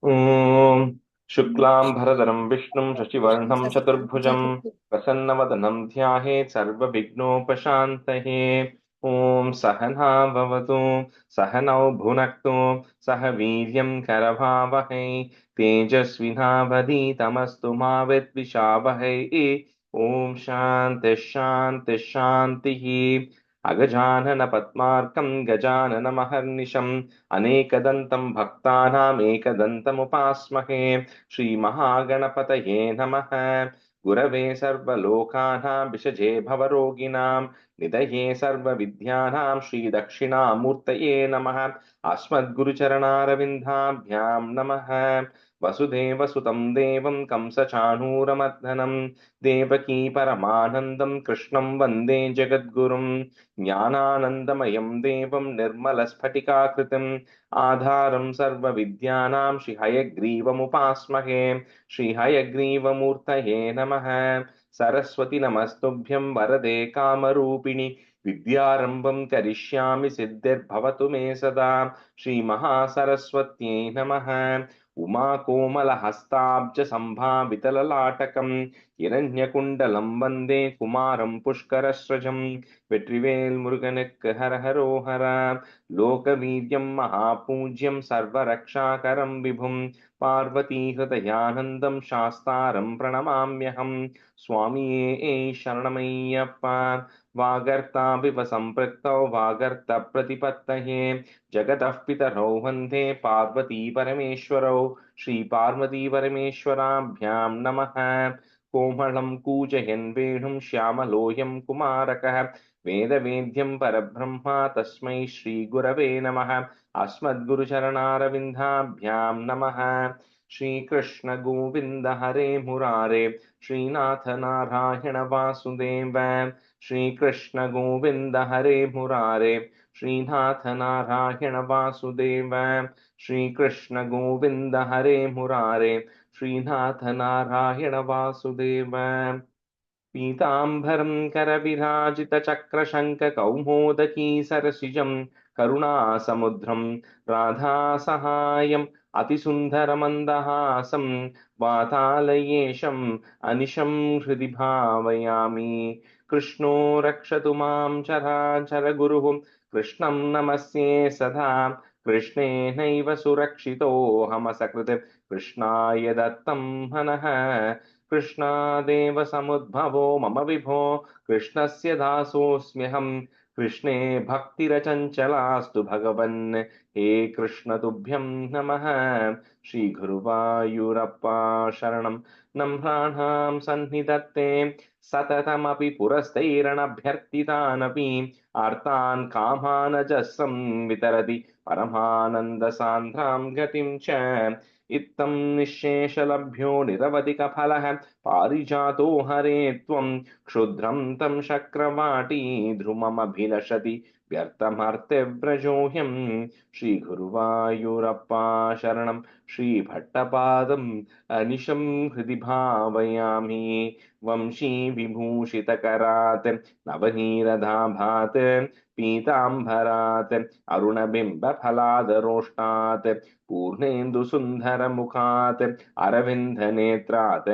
ॐ शुक्लांभरधरं विष्णुं शशिवर्णं चतुर्भुजं प्रसन्नवदनं ध्यायेत् सर्वविघ्नोपशान्तये। ॐ सहना भवतु, सहनौ भुनक्तु, सह वीर्यं करभावहै, तेजस्विनावधीतमस्तु मा विद्विषावहै। ॐ शान्तिः शान्तिः शान्तिः। अगजानन पद्मार्कं गजाननमहर्निशम् अनेकदन्तं भक्तानामेकदन्तमुपास्महे। श्रीमहागणपतये नमः। गुरवे सर्वलोकानां विषजे भवरोगिणां निधये सर्वविद्यानां श्रीदक्षिणामूर्तये नमः। अस्मद्गुरुचरणारविन्दाभ्यां नमः। वसुदेवसुतं देवं कंसचाणूरमर्दनं देवकी परमानन्दं कृष्णं वन्दे जगद्गुरुं। ज्ञानानन्दमयं देवं निर्मलस्फटिकाकृतिम् आधारं सर्वविद्यानां श्रीहयग्रीवमुपास्महे। श्रीहयग्रीवमूर्तये नमः। सरस्वति नमस्तुभ्यं वरदे कामरूपिणि विद्यारम्भं करिष्यामि सिद्धिर्भवतु मे सदा। श्रीमहासरस्वत्यै नमः। उमाकोमलहस्ताब्जसम्भावितललाटकं हिरण्यकुण्डलं वन्दे कुमारं पुष्करस्रजं। வெற்றிவேல் முருகனுக்கு ஹரஹரோஹர. लोकवीर्यं महापूज्यं सर्वरक्षाकरं विभुं पार्वतीहृदयानन्दं शास्तारं प्रणमाम्यहं। स्वामिये शरणमय्यप्पा। वागर्ताविव सम्पृक्तौ वागर्तप्रतिपत्तये जगतः पितरौ वन्दे पार्वती परमेश्वरौ। श्रीपार्वतीपरमेश्वराभ्यां नमः। कोमलं कूजयन् वेणुं श्यामलोऽयं कुमारकः वेदवेद्यं परब्रह्म तस्मै श्रीगुरवे नमः। अस्मद्गुरुचरणारविन्दाभ्यां नमः। श्रीकृष्ण गोविन्द हरे मुरारे श्रीनाथ नारायण वासुदेव। श्रीकृष्ण गोविन्द हरे मुरारे श्रीनाथ नारायण वासुदेव। श्रीकृष्ण गोविन्द हरे मुरारे श्रीनाथ नारायण वासुदेव। पीताम्बरं करविराजितचक्रशङ्खकौमोदकी सरसिजं करुणासमुद्रं राधासहायम् अतिसुन्दरमन्दहासं वातालयेशम् अनिशं हृदि भावयामि। कृष्णो रक्षतु मां चराचरगुरुः कृष्णं नमस्ये सदा। कृष्णेनैव सुरक्षितोऽहमसकृत् कृष्णाय दत्तं मनः। कृष्णादेव समुद्भवो मम विभो कृष्णस्य दासोऽस्म्यहम्। कृष्णे भक्तिरचञ्चलास्तु भगवन् हे कृष्ण तुभ्यं नमः। श्रीगुरुवायूरप्पा शरणं नम्राणां सन्निधत्ते सततमपि पुरस्तैरणभ्यर्थितानपि आर्तान् कामानजस्रं वितरति परमानन्दसान्द्रां गतिं च। इत्थं निःशेषलभ्यो निरवधिकफलः पारिजातो हरे त्वं क्षुद्रं तं शक्रवाटी ध्रुममभिलषति व्यर्थमर्त्यव्रजोऽयं। श्रीगुरुवायूरप्पा शरणं श्रीभट्टपादम् अनिशं हृदि भावयामि। वंशी विभूषितकरात् नवनीरदाभात् पीताम्बरात् अरुणबिम्बफलादरोष्णात् पूर्णेन्दुसुन्दरमुखात् अरविन्दनेत्रात्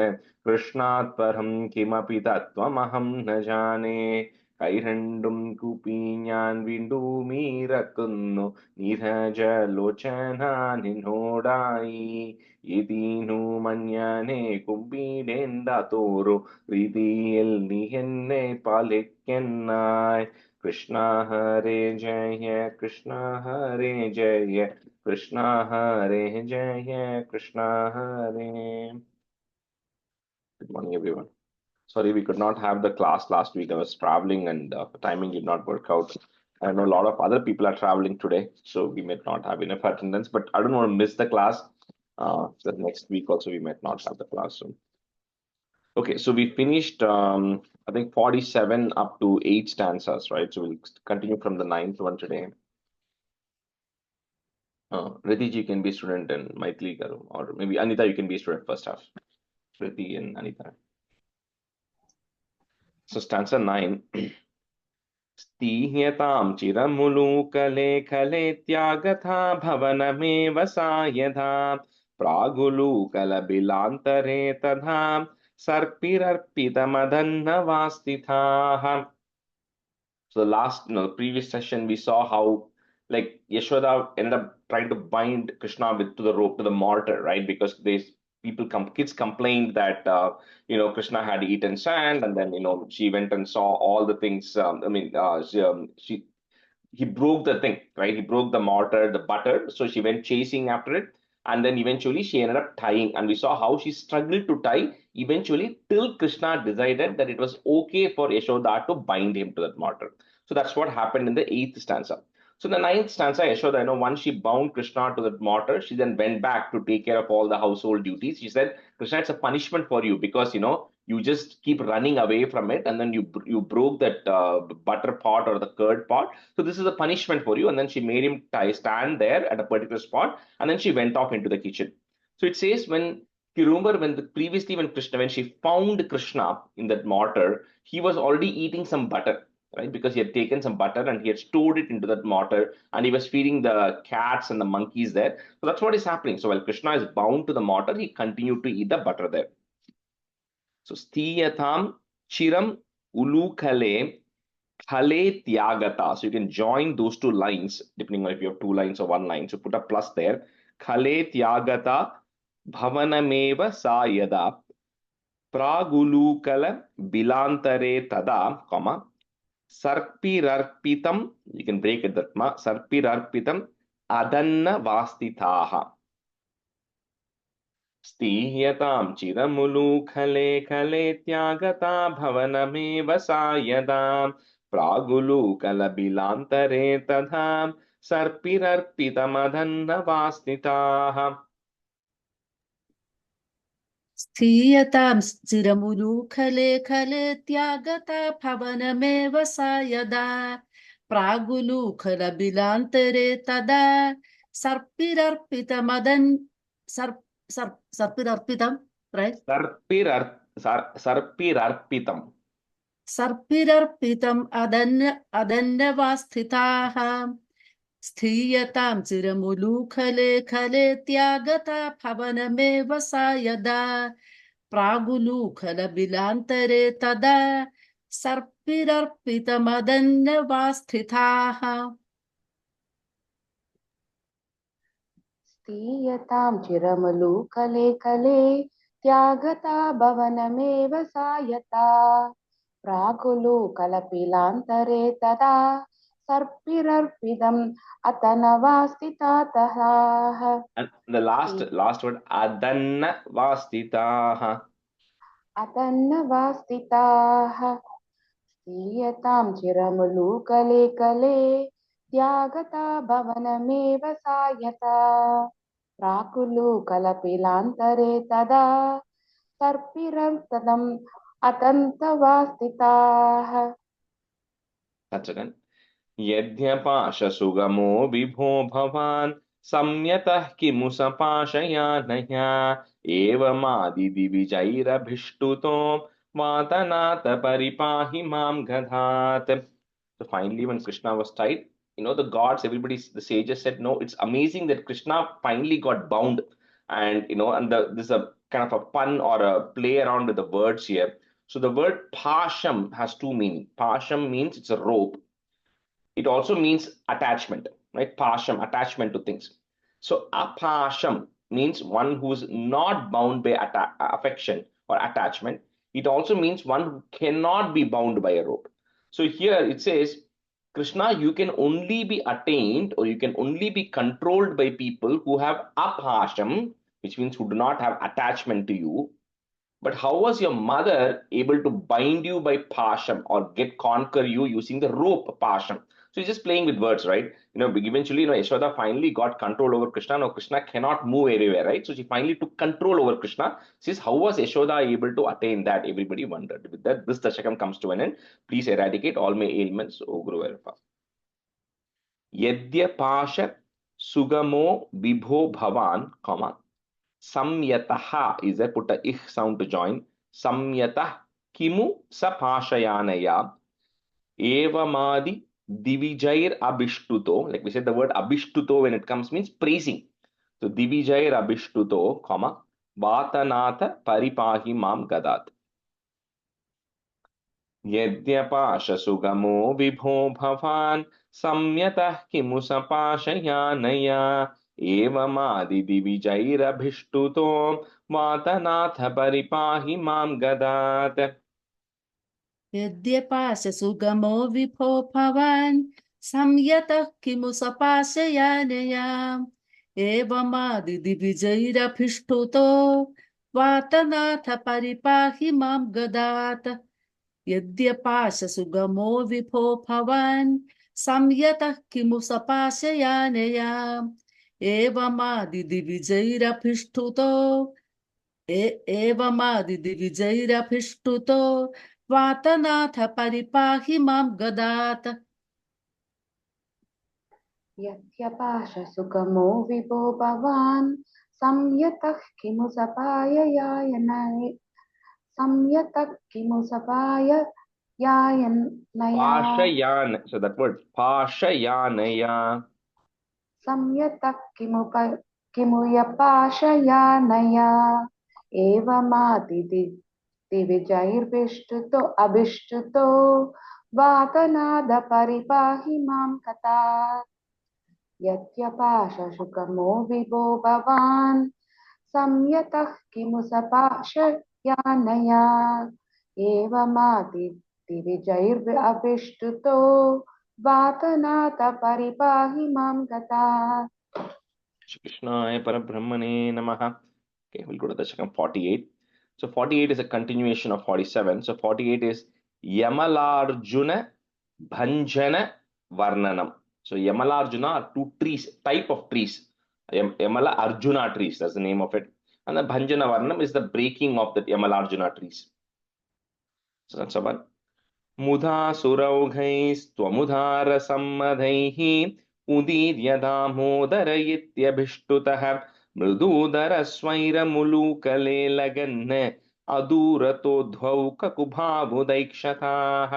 कृष्णात् परं किमपि तत्त्वमहं न जाने। കൈരണ്ടും കൂപ്പി ഞാൻ വീണ്ടുമീറക്കുന്നു നീരജലോചന നിന്നോടായി. ഇതിനു മഞ്ഞനെ കുമ്പിടേണ്ട തോറു രീതിയിൽ നീ എന്നെ പാലിക്കന്നായി. കൃഷ്ണ ഹരേ ജയ കൃഷ്ണ ഹരേ ജയ കൃഷ്ണ ഹരേ ജയ കൃഷ്ണ ഹരേ. Good morning, everyone. Sorry, we could not have the class last week. I was traveling and the timing did not work out. I know a lot of other people are traveling today, so we might not have enough attendance, but I don't want to miss the class. The next week also, we might not have the class. So. Okay, so we finished, I think, 47 up to 8 stanzas, right? So we'll continue from the 9th one today. Ritiji can be student and Maitli Garu, or maybe Anita, you can be student first half. Riti and Anita. So stanza 9. स्तीह्यतां चिरमुलूकलेखले त्यागथा भवनमेव सा यथा Pragulukalabilantare tadha sarpirarpitamadannavastitha. So the last, previous session, we saw how like Yashoda ended up trying to bind Krishna with to the rope to the mortar, right? Because kids complained that Krishna had eaten sand, and then she went and saw all the things. He broke the thing, right? He broke the mortar, the butter. So she went chasing after it. And then eventually she ended up tying. And we saw how she struggled to tie eventually till Krishna decided that it was okay for Yashoda to bind him to that mortar. So that's what happened in the eighth stanza. So the ninth stanza, Yashoda, once she bound Krishna to that mortar, she then went back to take care of all the household duties. She said, Krishna, it's a punishment for you because, you just keep running away from it, and then you broke that butter pot or the curd pot. So this is a punishment for you. And then she made him stand there at a particular spot, and then she went off into the kitchen. So it says when you remember when she found Krishna in that mortar, he was already eating some butter, right? Because he had taken some butter and he had stored it into that mortar, and he was feeding the cats and the monkeys there. So that's what is happening. So while Krishna is bound to the mortar, he continued to eat the butter there. So Stiyatam Chiram Ulukale Khale Tyagata. So you can join those two lines depending on if you have two lines or one line. So put a plus there. Khale Tyagata Bhavanameva Sa Yada Pragulukala Bilantare Tada, comma Sarpirarpitam. You can break it that ma Sarpirarpitam Adanna Vastitaha. Stihyatam chiramulu khale khale tyagata bhavaname सा यदा प्रागुलूकलबिलान्तरे तथा सर्पिरर्पितमधन्नवास्तिताः. स्थीयतां स्थिरमुलूखले खले त्यागता भवनमेव सा यदा प्रागुलूखलबिलान्तरे तदा सर्पिरर्पितम्, right? सर्पिरर्पितम् अदन्यवास्थिताः. स्थीयतां चिरमुलूखले खले त्यागता भवनमेव सा यदा प्रागुलूखलबिलान्तरे तदा सर्पिरर्पितमदन्यवास्थिताः. स्थीयतां चिरमुलूखले खले त्यागता भवनमेव सा यदा प्रागुलूकलबिलान्तरे तदा सर्पिरर्पितम् अतनवास्तिताः. And the last word, adannavastitaha. अतन्नवास्तिताः. स्थीयतां चिरमुलूकले कले त्यागता भवनमेव सा यथा प्राकुलूकलपिलान्तरे तदा सर्पिरर्पितम् अतन्तवास्तिताः. That's again. यद्यपाशसुगमो विभो भवान् संयतः किमु सपाशयानया एवमादिदिविजैरभिष्टुतो वातनाथ परिपाहि मां गधात्. So finally, when Krishna was tied, the gods, everybody, the sages said, no, it's amazing that Krishna finally got bound. And, this is a kind of a pun or a play around with the words here. So the word pasham has two meanings. Pasham means it's a rope. It also means attachment, right? Pasham, attachment to things. So apasham means one who is not bound by affection or attachment. It also means one who cannot be bound by a rope. So here it says, Krishna, you can only be attained or you can only be controlled by people who have apasham, which means who do not have attachment to you. But how was your mother able to bind you by pasham or conquer you using the rope pasham? So he's just playing with words, right? Eventually, Yashoda finally got control over Krishna. Now Krishna cannot move anywhere, right? So she finally took control over Krishna. Says, how was Yashoda able to attain that? Everybody wondered. With that, this Dashakam comes to an end. Please eradicate all my ailments, O Guru Alpha. Yadya pasha sugamo vibho bhavan, comma. Samyataha is there, put a ich sound to join. Samyatah kimu sapashayanaya evamadi divijair abishtuto. Like we said, the word abishtuto when it comes means praising. So Divijair Abhishtuto, comma, Vatanatha Paripahi Mam Gadat. यद्यपाशसुगमो विभो भवान् संयतः किमु सपाशयानया एवमादिदिविजैरभिष्टुतो वातनाथ परिपाहि मां गदात् यद्यपाशसुगमो विभो भवान् संयतः किमु सपाशयानया एवमादिदिविजैरभिष्टुतो वातनाथ परिपाहि मां गदात् यद्यपाशसुगमो विभो भवान् संयतः किमु सपाशयानया एवमादिदिविजैरभिष्टुतो एवमादिदिविजैरभिष्टुतो वातनाथ परिपाहि मां गदात् यत्यपाशसुगमो विभो भवान् संयतः किमु सपाययानया पाशयान, so that word पाशयानया, संयतः किमु यपाशयानया एवमादिदिविजैर्भिष्टुतो अभिष्टुतो वातनाद परिपाहि मां गदात् यत्यपाशसुगमो विभो भवान् संयतः किमु सपाशयानया एवमादिदिविजैरभिष्टुतो वातनाथ परिपाहि मां गदात्. Krishnaya Parabrahmane Namaha. Okay, we'll go to Dasakam 48. So 48 is a continuation of 47. So 48 is Yamalarjuna Bhanjana Varnanam. So Yamalarjuna are two trees, type of trees. Yamala Arjuna trees, that's the name of it. And the Bhanjana Varnam is the breaking of the Yamalarjuna trees. So that's one. Mudha Suraughaiस्त्वमुधार सम्मधैः उदीर्य Damodar इत्यभिष्टुतः मृदूदर स्वैरमुलूकलेलगन् अदूरतोद्भौ ककुभाबुदैक्षताः.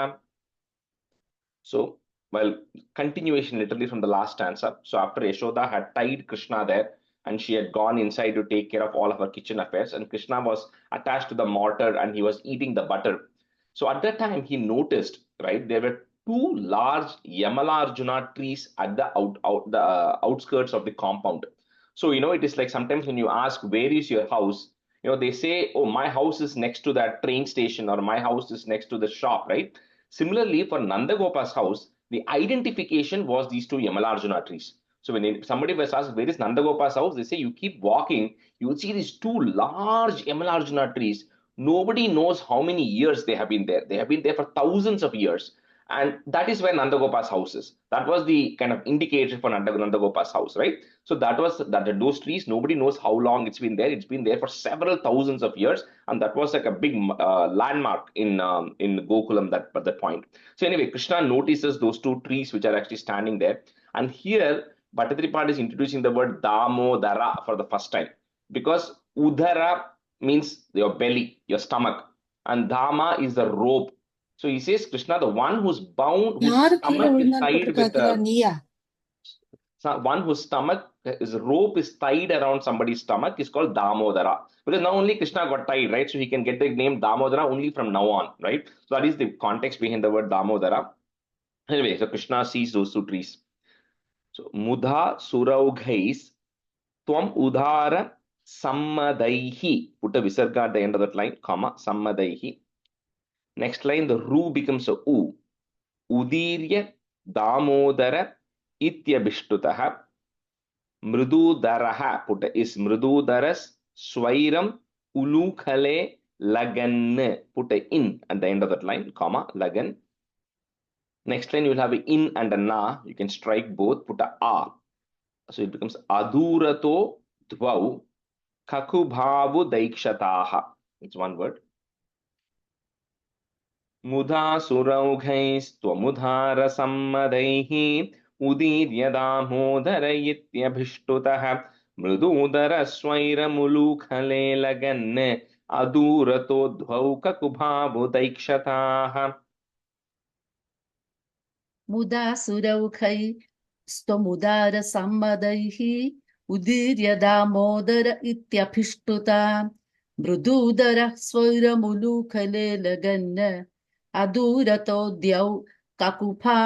So, well, continuation literally from the last stanza. So after Yashoda had tied Krishna there and she had gone inside to take care of all of her kitchen affairs, and Krishna was attached to the mortar and he was eating the butter. So at that time he noticed, right, there were two large Yamalarjuna trees at the outskirts of the compound. So it is like sometimes when you ask where is your house, they say, oh, my house is next to that train station or my house is next to the shop, right? Similarly, for Nandagopa's house, the identification was these two Yamalarjuna trees. So when somebody was asked, where is Nandagopa's house? They say, you keep walking, you will see these two large Yamalarjuna trees. Nobody knows how many years they have been there. They have been there for thousands of years. And that is where Nandagopa's house is. That was the kind of indicator for Nandagopa's house, right? So that was that those trees, nobody knows how long it's been there. It's been there for several thousands of years. And that was like a big landmark in Gokulam at that point. So anyway, Krishna notices those two trees which are actually standing there. And here, Bhattatripad is introducing the word Damodara for the first time. Because Udara means your belly, your stomach. And Dama is the rope. So he says, Krishna, the one whose bound, whose stomach is tied with one whose stomach, his rope is tied around somebody's stomach is called Damodara. Because now only Krishna got tied, right? So he can get the name Damodara only from now on, right? So that is the context behind the word Damodara. Anyway, so Krishna sees those two trees. So Mudha Suraughais Tvam Udhara Sammadaihi. Put a visarga at the end of that line, comma, Sammadaihi. Next line, the Ru becomes a U. Udirya Damodara Ityabhishtutaha. Mridudaraha, put is Mridudaras Swairam Ulukhale Lagan. Put a in at the end of that line, comma, Lagan. Next line, you will have an in and a na. You can strike both, put a a. So it becomes Adurato Dvau Kakubhavu Daikshataha. It's one word. Mudha Suraughaiस्त्वमुधार सम्मदैः उदीर्य Damodar इत्यभिष्टुतः मृदूदर स्वैरमुलूखलेलगन् अदूरतोद्भौ ककुभाबुदैक्षताः. मुदा सुरौखै स्तमुदार सम्मदैः उदीर्य दामोदर इत्यभिष्टुता मृदूदरः स्वैरमुलूखले लगन् अदूरतो द्यौ ककुफा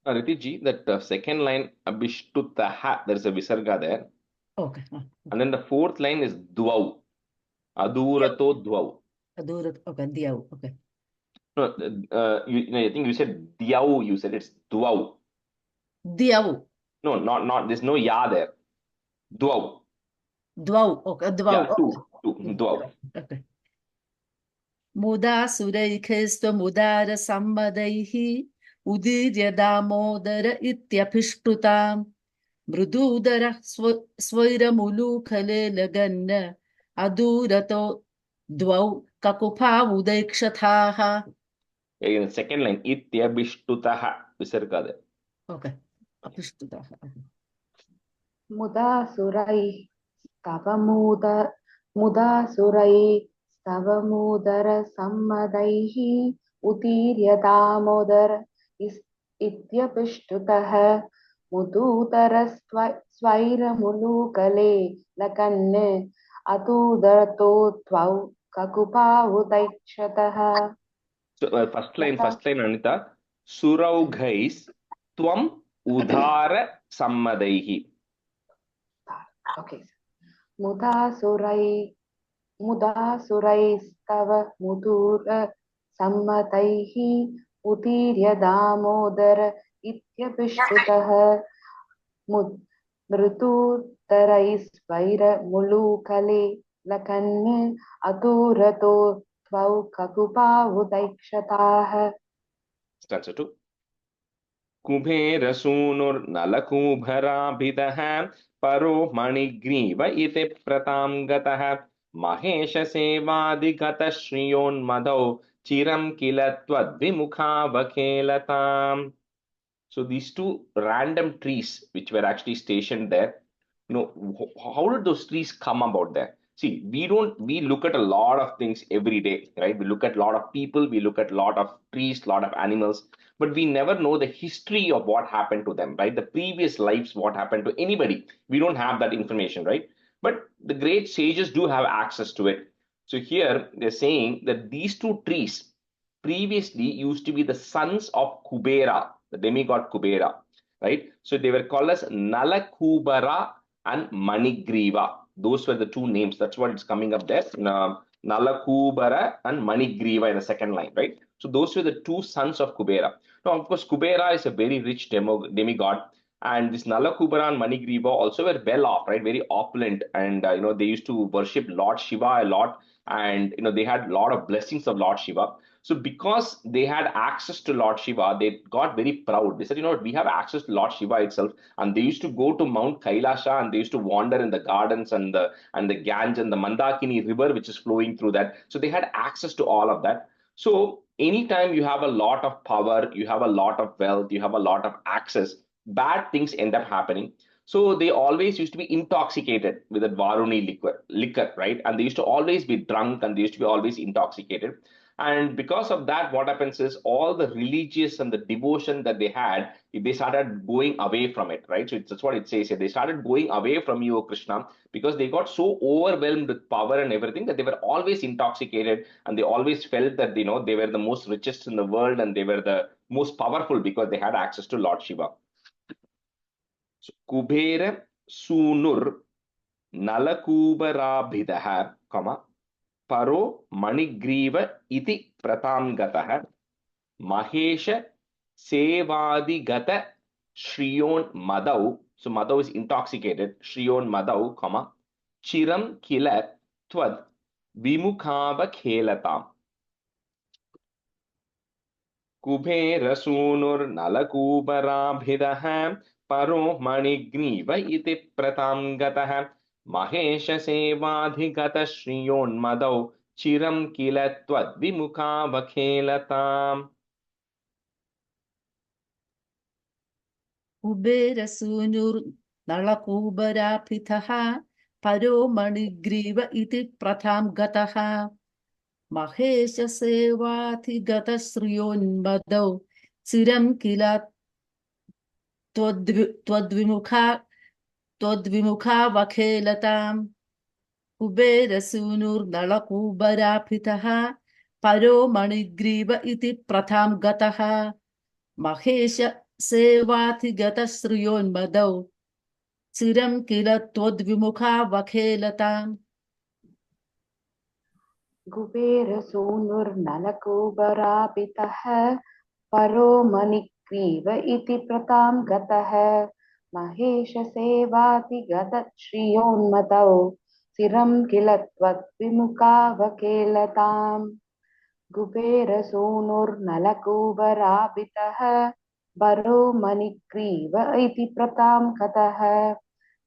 Ritiji, that second line, Abhishtutaha, there's a visarga there. Okay. And then the fourth line is Dvau. Adurato Dvau. Adurat, okay, Diyav, okay. No, I think you said Diau, you said it's Dvau. Diyav, No, not, there's no Ya there. Dvau. Dvav, okay, Dvav, Yeah, two, okay. Dvau. Okay. Muda suraikhesva mudara sammadaihi udirya damodara ityabhishtutam mृदूदरः स्वैरमुलूखले लगन् अदूरतो द्वौ ककुफावुदैक्षथाः. Again, the second line, Ityabhishtutaha, visarga there. Okay. Abhishtutaha. मुदा सुरैः स्तवमुदर सम्मदैः उदीर्य दामोदर इत्यभिष्टुतः मुदूतरस्वैरमुलूकले लकन् अतूदरतो द्वौ ककुपावुदैक्षतः. So first line, Anita, Suraugais Tvam Udhara Sammadaihi. Okay. मुदा सुरैस्तव मुदूर सम्मतैः उदीर्य दामोदर इत्यभिष्टुतः मृदूतरैस्वैरमुलूकले लकन् अतूरतो द्वौ ककुपावुदैक्षताः. Stanza 2. कुबेरसूनुर्नलकूभराभिदः परो मणिग्रीव इति प्रतां गतः महेशसेवादिगतश्रियोन्मदौ चिरं किल त्वद्विमुखावखेलताम्. So these two random trees which were actually stationed there, how did those trees come about there? See, we look at a lot of things every day, right? We look at a lot of people, we look at a lot of trees, a lot of animals, but we never know the history of what happened to them, right? The previous lives, what happened to anybody. We don't have that information, right? But the great sages do have access to it. So here they're saying that these two trees previously used to be the sons of Kubera, the demigod Kubera, right? So they were called as Nalakubara and Manigriva. Those were the two names. That's what it's coming up there. Nalakubara and Manigriva in the second line, right? So those were the two sons of Kubera. Now, of course, Kubera is a very rich demigod. And this Nalakubara and Manigriva also were well off, right? Very opulent. And, they used to worship Lord Shiva a lot. And, they had a lot of blessings of Lord Shiva. So because they had access to Lord Shiva, they got very proud. They said, we have access to Lord Shiva itself. And they used to go to Mount Kailasha and they used to wander in the gardens and the Ganj and the Mandakini river, which is flowing through that. So they had access to all of that. So anytime you have a lot of power, you have a lot of wealth, you have a lot of access, bad things end up happening. So they always used to be intoxicated with that Varuni liquor, right? And they used to always be drunk and they used to be always intoxicated. And because of that, what happens is all the religious and the devotion that they had, they started going away from it, right? So that's what it says here. They started going away from you, O Krishna, because they got so overwhelmed with power and everything that they were always intoxicated and they always felt that, they were the most richest in the world and they were the most powerful because they had access to Lord Shiva. So, Kubera Sunur Nalakubarabhidaha, Paro Manigriva iti Pratamgatah Mahesha Sevadigata Shriyon Madau. So Madau is intoxicated. Shriyon Madau, Chiram Kila Tvad Vimukhava Khelatam. Kubera Sunur Nalakubarabhidaha Paro Manigriva iti Pratamgatah Mahesha Sevadhigata Shriyon Chiram Kila Tvad Vimukhavakhelatam. Kuberasунur Nalakubaraphitha Paro Manigriva iti Pratham Gataha Mahesha Sevati Gata Sriyon Madau Siram Kila त्वद्विमुखावखेलताम् कुबेरसूनुर्नलकूबराभितः परो मणिग्रीव इति प्रथां गतः महेश सेवाधिगतश्रियोन्मदौ चिरं किल त्वद्विमुखावखेलताम् कुबेरसूनुर्नलकूबरापितः परो मणिग्रीव इति प्रतां गतः महेशसेवातिगतश्रियोन्मतौ चिरं किल त्वद्विमुखावकेलताम् कुबेरसूनुर्नलकूबरापितः परो मणिग्रीव इति प्रतां गतः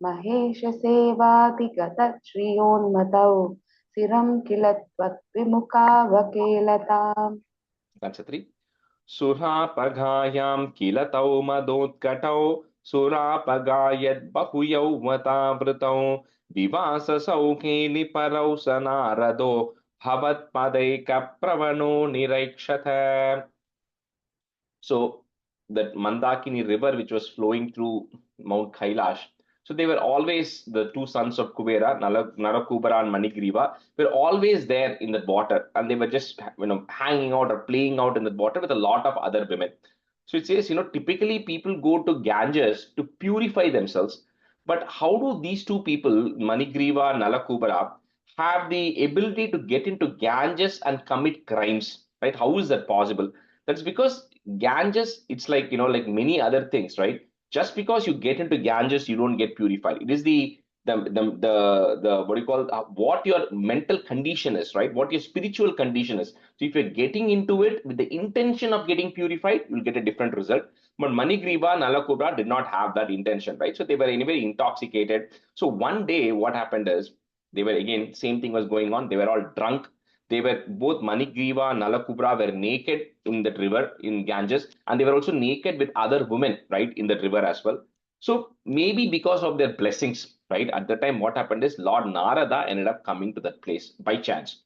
महेशसेवातिगतश्रियोन्मतौ चिरं किल त्वद्विमुखावकेलताम् That's a three. सुरापगायां किल तौ मदोत्कटौ सुरापगायद् बहुयौवतावृतौ विवाससौ केलिपरौ स नारदो भवत्पदैकप्रवणो निरैक्षत. So that Mandakini river which was flowing through Mount Kailash. So they were always the two sons of Kubera, Narakubara and Manigriva, were always there in the water, and they were just hanging out or playing out in the water with a lot of other women. So it says, typically people go to Ganges to purify themselves, but how do these two people, Manigriva and Nalakubara, have the ability to get into Ganges and commit crimes? Right? How is that possible? That's because Ganges, it's like, like many other things, right? Just because you get into Ganges, you don't get purified. It is the what do you call what your mental condition is, right? What your spiritual condition is. So if you're getting into it with the intention of getting purified, you'll get a different result. But Manigriva and Nalakubra did not have that intention, right? So they were anyway intoxicated. So one day, what happened is they were again, same thing was going on. They were all drunk. They were both Manigriva and Nalakubra were naked in that river in Ganges, and they were also naked with other women, right, in that river as well. So maybe because of their blessings, right, at the time, what happened is Lord Narada ended up coming to that place by chance.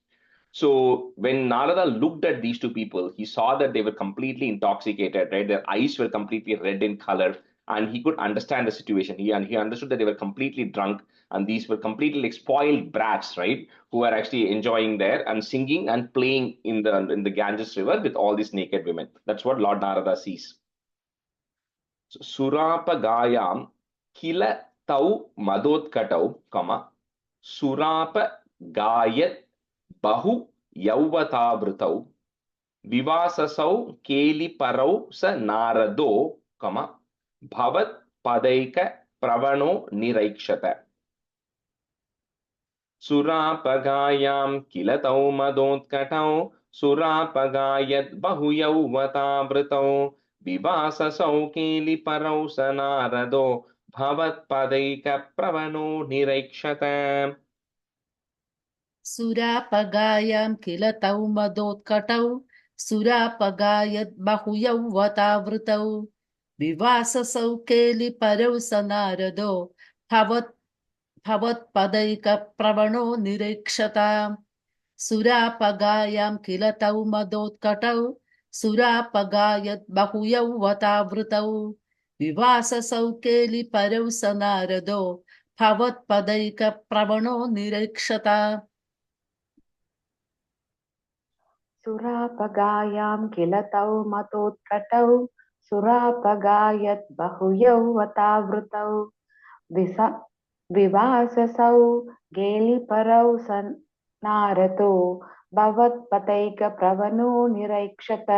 So when Narada looked at these two people, he saw that they were completely intoxicated, right? Their eyes were completely red in color, and he could understand the situation. He understood that they were completely drunk, and these were completely like spoiled brats, right? Who were actually enjoying there and singing and playing in the Ganges River with all these naked women. That's what Lord Narada sees. So, Surapagayam kila tau madotkatau, comma, Surapagayat bahu yauvatavrutau vivasasau keliparau sa narado, comma, bhavat padaika pravano niraikshata. सुरापगायां किल तौ मदोत्कटौ सुरापगायद् बहुयौवतावृतौ विवाससौ केलिपरौ स नारदो भवत्पदैकप्रवणो निरैक्षत. सुरापगायां किल तौ मदोत्कटौ सुरापगायद् बहुयौवतावृतौ विवाससौ केलिपरौ स नारदो भवत्पदैकप्रवणो निरीक्षताम् सुरापगायां किल तौ मदोत्कटौ सुरापगायद् बहुयौवतावृतौ विवाससौ केलिपरौ स नारदो भवत्पदैकप्रवणो निरीक्षता. सुरापगायां किल तौ मतोत्कटौ सुरापगायद् बहुयौवतावृतौ विवाससौ गेलिपरौ स नारदो भवत्पदैकप्रवणो निरैक्षत.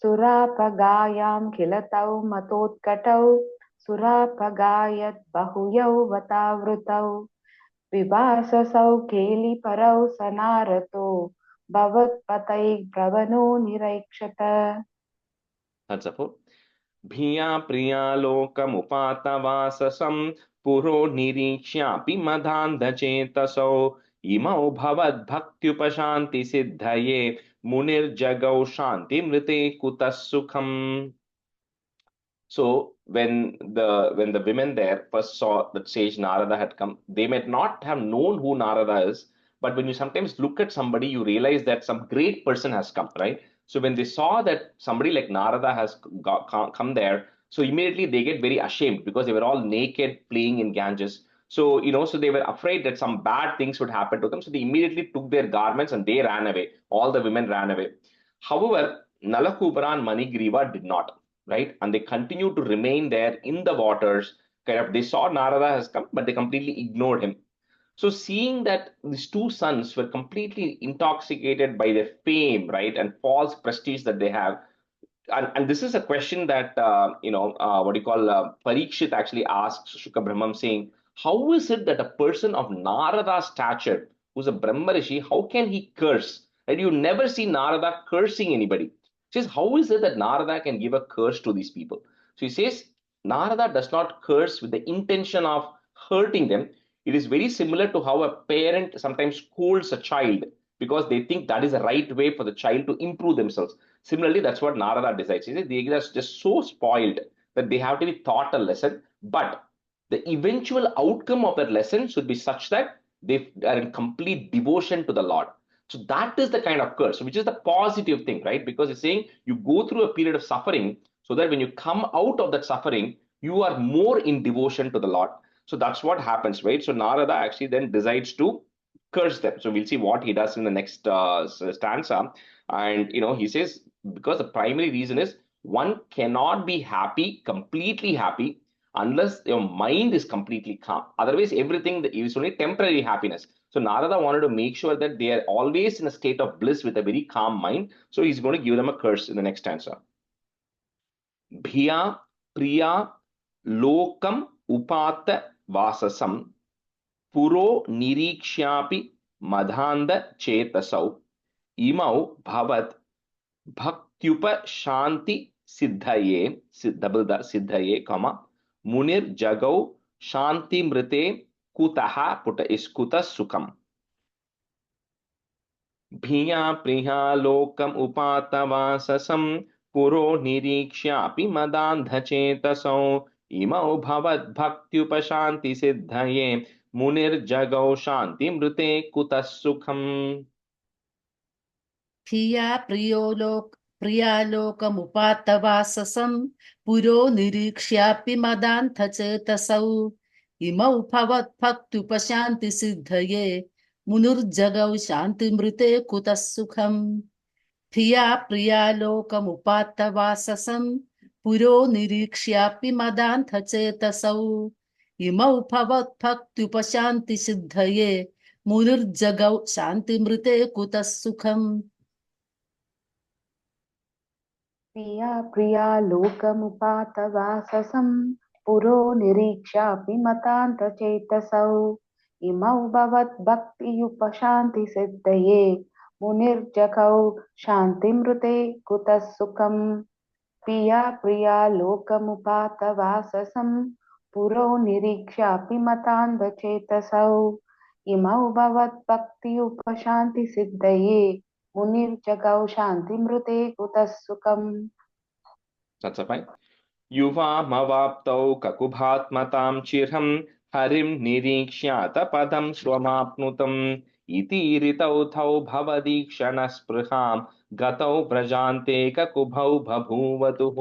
सुरापगायां किल तौ मतोत्कटौ सुरापगायद् बहुयौवतावृतौ विवाससौ केलिपरौ स नारदो भवत्पदैकप्रवणो निरैक्षत. That's a four. भिया प्रियालोकमुपातवाससं पुरो निरीक्ष्यापि मदान्धचेतसौ इमौ भवद्भक्त्युपशान्तिसिद्धये मुनिर्जगौ शान्तिमृते कुतः सुखम्. So when the women there first saw that sage Narada had come, they might not have known who Narada is, but when you sometimes look at somebody, you realize that some great person has come, right? So when they saw that somebody like Narada has come there, So immediately they get very ashamed because they were all naked playing in Ganges. So, so they were afraid that some bad things would happen to them. So they immediately took their garments and they ran away. All the women ran away. However, Nalakubara and Manigriva did not, right? And they continued to remain there in the waters. Kind of, they saw Narada has come, but they completely ignored him. So seeing that these two sons were completely intoxicated by their fame, right, and false prestige that they have, and this is a question that what do you call Parikshit actually asks Shukra Brahmam, saying, how is it that a person of Narada's stature, who's a Brahma Rishi, how can he curse? And you never see Narada cursing anybody. He says, how is it that Narada can give a curse to these people? So he says, Narada does not curse with the intention of hurting them. It is very similar to how a parent sometimes scolds a child because they think that is the right way for the child to improve themselves. Similarly, that's what Narada decides. He says they are just so spoiled that they have to be taught a lesson, but the eventual outcome of that lesson should be such that they are in complete devotion to the Lord. So that is the kind of curse, which is the positive thing, right? Because it's saying you go through a period of suffering so that when you come out of that suffering, you are more in devotion to the Lord. So that's what happens, right? So Narada actually then decides to curse them. So we'll see what he does in the next stanza. And he says, because the primary reason is one cannot be happy, completely happy, unless your mind is completely calm. Otherwise, everything is only temporary happiness. So Narada wanted to make sure that they are always in a state of bliss with a very calm mind. So he's going to give them a curse in the next stanza. Bhiya priya lokam upata vasasam puro nirikshapi madhanda chetasau imau bhavat bhaktyupa shanti siddhaye siddhaye comma munir jagau shanti mrite kutaha puta is kuta sukam भिया प्रियालोकम् उपातवाससं पुरो निरीक्ष्यापि मदान्धचेतसौ इमौ भवद्भक्त्युपशान्तिसिद्धये मुनिर्जगौ शान्तिमृते कुतः सुखम्. प्रियालोकमुपातवाससं पुरो निरीक्ष्यापि मदान्धचेतसौ इमौ भवद्भक्त्युपशान्तिसिद्धये मुनुर्जगौ शान्तिमृते कुतः सुखम्. प्रियालोकमुपातवाससं पुरो निरीक्ष्यापि मदान्धचेतसौ इमौ भवद्भक्त्युपशान्तिसिद्धये मुनिर्जगौ शान्तिमृते कुतः सुखम्. प्रिया लोकमुपातवाससं पुरो निरीक्ष्यापि मतान्तचेतसौ इमौ भवद्भक्तियुपशान्तिसिद्धये मुनिर्जगौ शान्तिमृते कुतः सुखम्. प्रिया लोकमुपातवाससं पुरो निरीक्ष्यापि मतान्धचेतसौ इमौ भवद्भक्तियुपशान्तिसिद्धये मुनिर्जगौ शान्तिमृते कुतः सुखम्. That's fine. युवामवाप्तौ ककुभात्मतां चिरं हरिं निरीक्ष्यात पदं स्वमाप्नुतम् इति ऋतौ थौ भवदीक्षणस्पृहां गतौ व्रजान्ते ककुभौ बभूवतुः.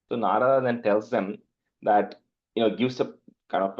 So Narada then tells them that, gives a kind of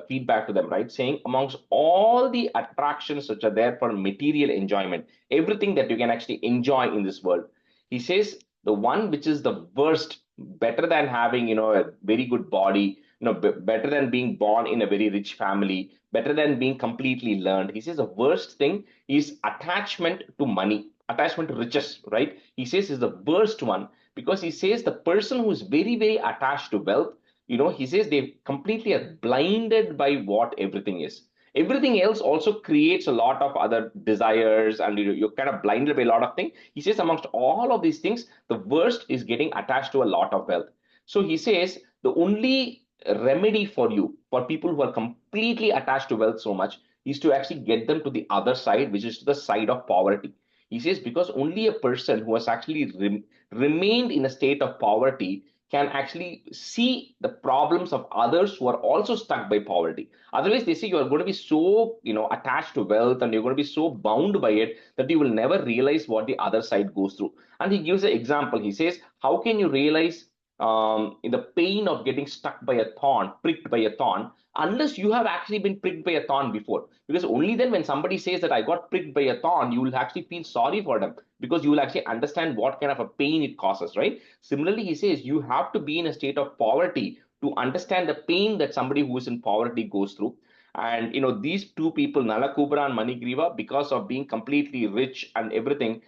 feedback to them, right? Saying amongst all the attractions which are there for material enjoyment, everything that you can actually enjoy in this world, he says the one which is the worst, better than having, a very good body, better than being born in a very rich family, better than being completely learned. He says the worst thing is attachment to money, attachment to riches, right? He says is the worst one because he says the person who is very, very attached to wealth, he says they completely are blinded by what everything is. Everything else also creates a lot of other desires, and you're kind of blinded by a lot of things. He says amongst all of these things, the worst is getting attached to a lot of wealth. So he says the only remedy for you, for people who are completely attached to wealth so much, is to actually get them to the other side, which is to the side of poverty. He says because only a person who has actually remained in a state of poverty can actually see the problems of others who are also stuck by poverty. Otherwise, they say you are going to be so, attached to wealth and you're going to be so bound by it that you will never realize what the other side goes through. And he gives an example. He says, how can you realize in the pain of getting stuck by a thorn, pricked by a thorn, unless you have actually been pricked by a thorn before. Because only then, when somebody says that I got pricked by a thorn, you will actually feel sorry for them, because you will actually understand what kind of a pain it causes, right? Similarly, he says you have to be in a state of poverty to understand the pain that somebody who is in poverty goes through. And these two people, Nalakubra and Manigriva, because of being completely rich and everything,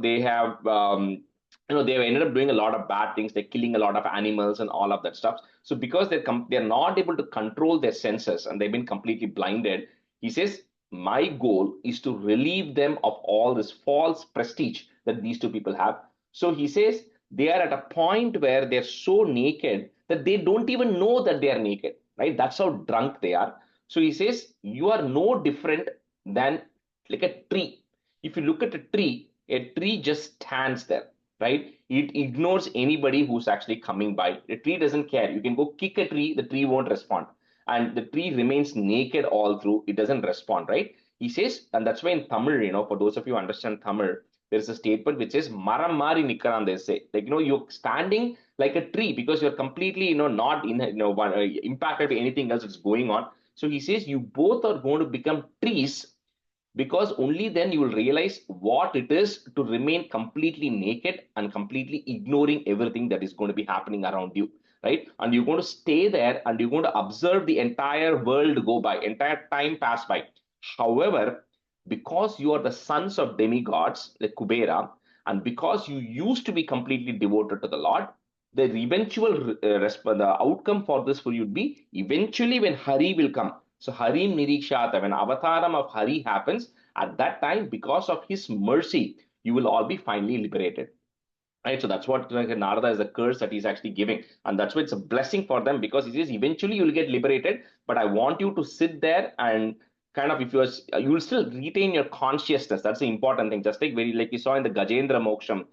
they have they ended up doing a lot of bad things, like killing a lot of animals and all of that stuff. So because they're not able to control their senses and they've been completely blinded, he says my goal is to relieve them of all this false prestige that these two people have. So he says they are at a point where they're so naked that they don't even know that they are naked, right? That's how drunk they are. So he says you are no different than like a tree. If you look at a tree just stands there, right? It ignores anybody who's actually coming by. The tree doesn't care. You can go kick a tree, the tree won't respond. And the tree remains naked all through. It doesn't respond, right? He says, and that's why in Tamil, for those of you who understand Tamil, there is a statement which says, Maram mari nikkaran, they say. Like, you're standing like a tree because you're completely, not in, impacted by anything else that's going on. So he says, you both are going to become trees, because only then you will realize what it is to remain completely naked and completely ignoring everything that is going to be happening around you, right? And you're going to stay there and you're going to observe the entire world go by, entire time pass by. However, because you are the sons of demigods like Kubera, and because you used to be completely devoted to the Lord, the eventual the outcome for this for you would be eventually when Hari will come. So Harim Nirikshata, when avataram of Hari happens, at that time, because of his mercy, you will all be finally liberated. Right, so that's what Narada is a curse that he's actually giving, and that's why it's a blessing for them, because he says eventually you'll get liberated, but I want you to sit there and kind of, if you will still retain your consciousness. That's the important thing. Just like you saw in the Gajendra Moksham,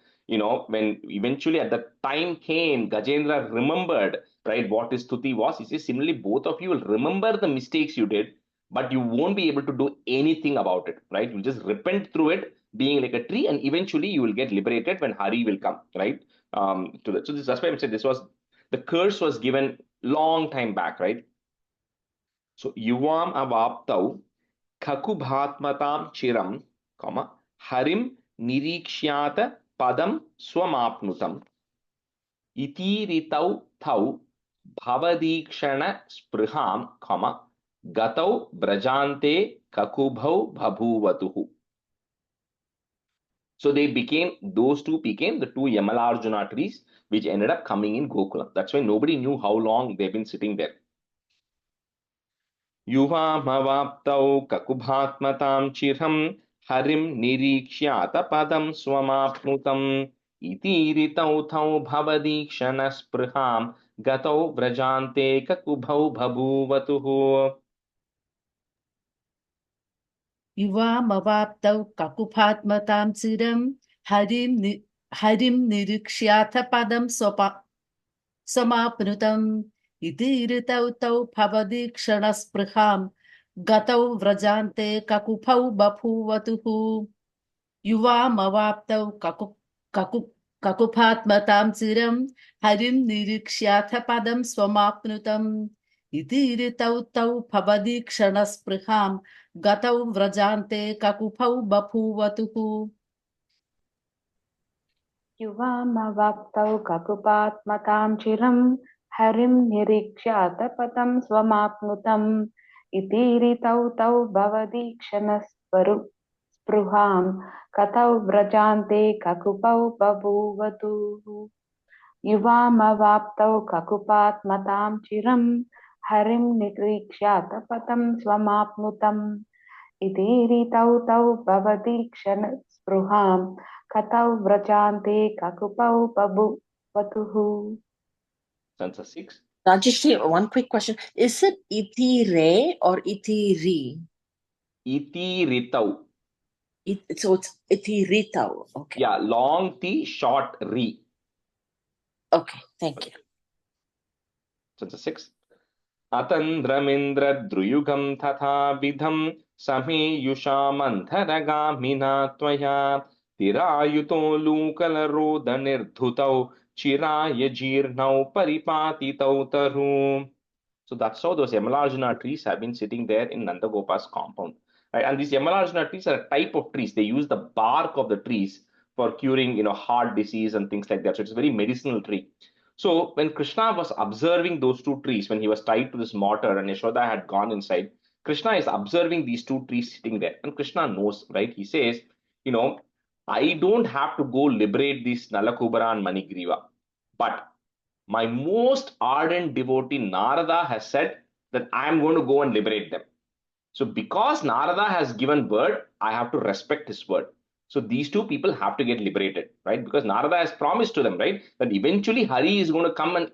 when eventually at the time came, Gajendra remembered, right, what his stuti was. He says similarly, both of you will remember the mistakes you did, but you won't be able to do anything about it, right? You'll just repent through it, being like a tree, and eventually you will get liberated when Hari will come, right? To that. So that's why I'm saying the curse was given long time back, right? So yuvam avaptau kakubhatmatam chiram, comma, harim nirikshyata padam swamapnutam itiritau thau bhavadikshana spriham, comma, gatau brajante kakubhau bhabuvatuhu. So those two became the two Yamalarjuna trees, which ended up coming in Gokulam. That's why nobody knew how long they've been sitting there. Yuvam kakubhatmatam chiram harim nirikshyata padam swamapnutam iti ritau thau bhavadikshana spriham gatau vrajante kakubhau bhabuvatuhu. युवामवाप्तौ ककुभात्मतां चिरं हरिं निरीक्ष्याथ पदं समाप्नुतम् इति ऋतौ तौ भवदीक्षणस्पृहां गतौ व्रजान्ते ककुभौ बभूवतुः युवामवाप्तौ ककुभात्मतां चिरं हरिं निरीक्ष्याथ पदं स्वमाप्नुतम् इति ऋतौ तौ भवदीक्षणस्पृहां गतौ व्रजान्ते ककुभौ बभूवतुः युवामवाप्तौ ककुपात्मतां चिरं हरिं निरीक्ष्यातपथं स्वमाप्नुतम् इति ऋतौ तौ भवदीक्षणस्पृहां कतौ व्रजान्ते ककुपौ बभूवतुः युवामवाप्तौ ककुपात्मतां चिरं हरिं निरीक्ष्यातपथं स्वमाप्नुतम् इति ऋतौ तौ भवदीक्षणस्पृहां कतौ व्रजान्ते ककुपौ बभूवतुः. Stanza 6. Rajeshri, one quick question. Is it iti re or iti ri? Iti ritau. So it's iti ritau. Okay. Yeah, long T, short Ri. Okay, thank you. Stanza 6. Atandramindra druyugam tatha vidham sameyushamanthargamina tvaya tirayuto lukalaroda nirdhutau chiraya jirnau paripatitau taru. So that's how those Yamalarjuna trees have been sitting there in Nandagopa's compound. Right? And these Yamalarjuna trees are a type of trees. They use the bark of the trees for curing, heart disease and things like that. So it's a very medicinal tree. So when Krishna was observing those two trees, when he was tied to this mortar and Yashoda had gone inside, Krishna is observing these two trees sitting there. And Krishna knows, right? He says, I don't have to go liberate these Nalakubara and Manigriva. But my most ardent devotee Narada has said that I am going to go and liberate them. So because Narada has given word, I have to respect his word. So these two people have to get liberated, right? Because Narada has promised to them, right, that eventually Hari is going to come and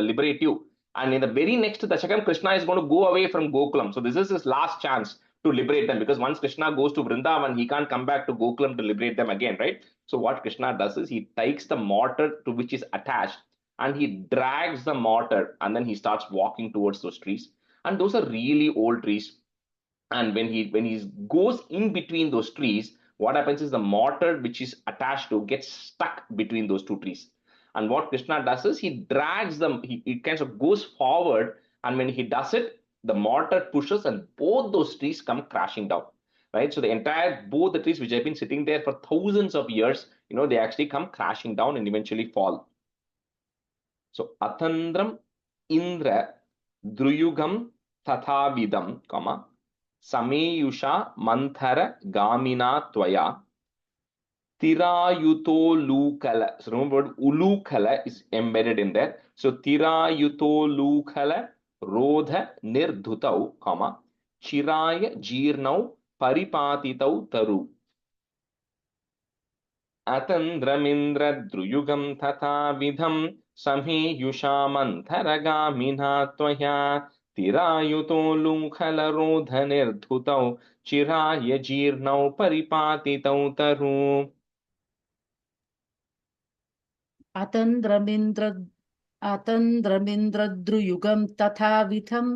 liberate you. And in the very next Dashakam, Krishna is going to go away from Gokulam. So this is his last chance to liberate them, because once Krishna goes to Vrindavan, he can't come back to Gokulam to liberate them again, right? So what Krishna does is he takes the mortar to which is attached and he drags the mortar and then he starts walking towards those trees. And those are really old trees. And when he goes in between those trees, what happens is the mortar which is attached to gets stuck between those two trees. And what Krishna does is he drags them, he kind of goes forward, and when he does it, the mortar pushes and both those trees come crashing down, right? So both the trees which have been sitting there for thousands of years, they actually come crashing down and eventually fall. So Atandram Indra Druyugam Tathavidam, Sameyusha Manthara Gamina Tvaya Tirayuto Lukala. So remember, Ulukala is embedded in there. So Tirayuto Lukala Rodha Nirdhutau, Chiraya Jirnau Paripatitau Taru. Atandramindra Druyugam Tata Vidham Samheyusha Mantharagaminha Tvaya Tirayuto Lunkhala Nirdhutau Chiraya Jirnau Paripatitau Taru. अतन्द्रमिन्द्रद्रुयुगं तथाविधं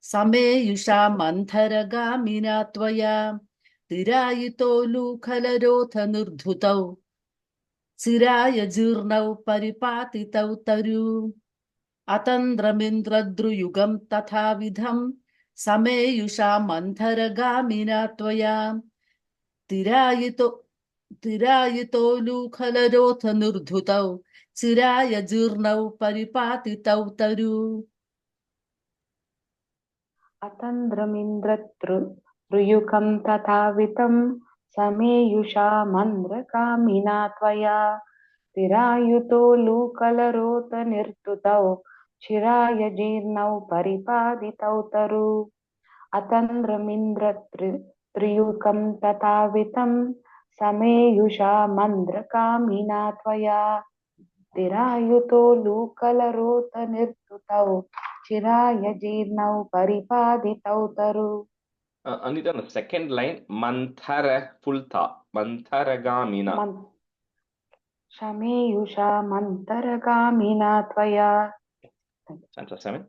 समेयुषा मन्थरगामिना त्वया तिरायुतो लूखलरोथनुर्धुतौ चिराय जीर्णौ परिपातितौ तरु अतन्द्रमिन्द्रद्रुयुगं तथाविधं समेयुषा मन्थरगामिना त्वया तिरायुतो लूखलरोथनुर्धुतौ चिराय जीर्णौ परिपातितौ तरु अतन्द्रमिन्द्रत्रुयुगं तथावितं समेयुषा मन्द्रकामिना त्वया तिरायुतो लूकलरोतनिर्तुतौ चिराय जीर्णौ परिपादितौ तरु अतन्द्रमिन्द्रत्रुयुगं तथावितं समेयुषा मन्द्रकामिना त्वया तिरायुतो लूकलरोतनिर्तुतौ चिराय जीर्णौ परिपादितौ तरु. Anita, on the second line, Manthara full tha, Mantharagamina. Shameyusha Mantargamina Tvaya. Chapter 7.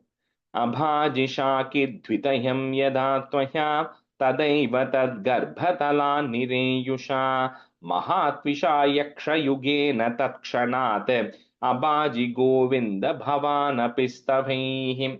Abhajishaki Dvitayam Yada Tvaya Tadaiva Tad Garbhatala Nireyusha Mahatvisha Yaksha Yugena Takshanate Abhaji Govinda Bhavana Pistavahim.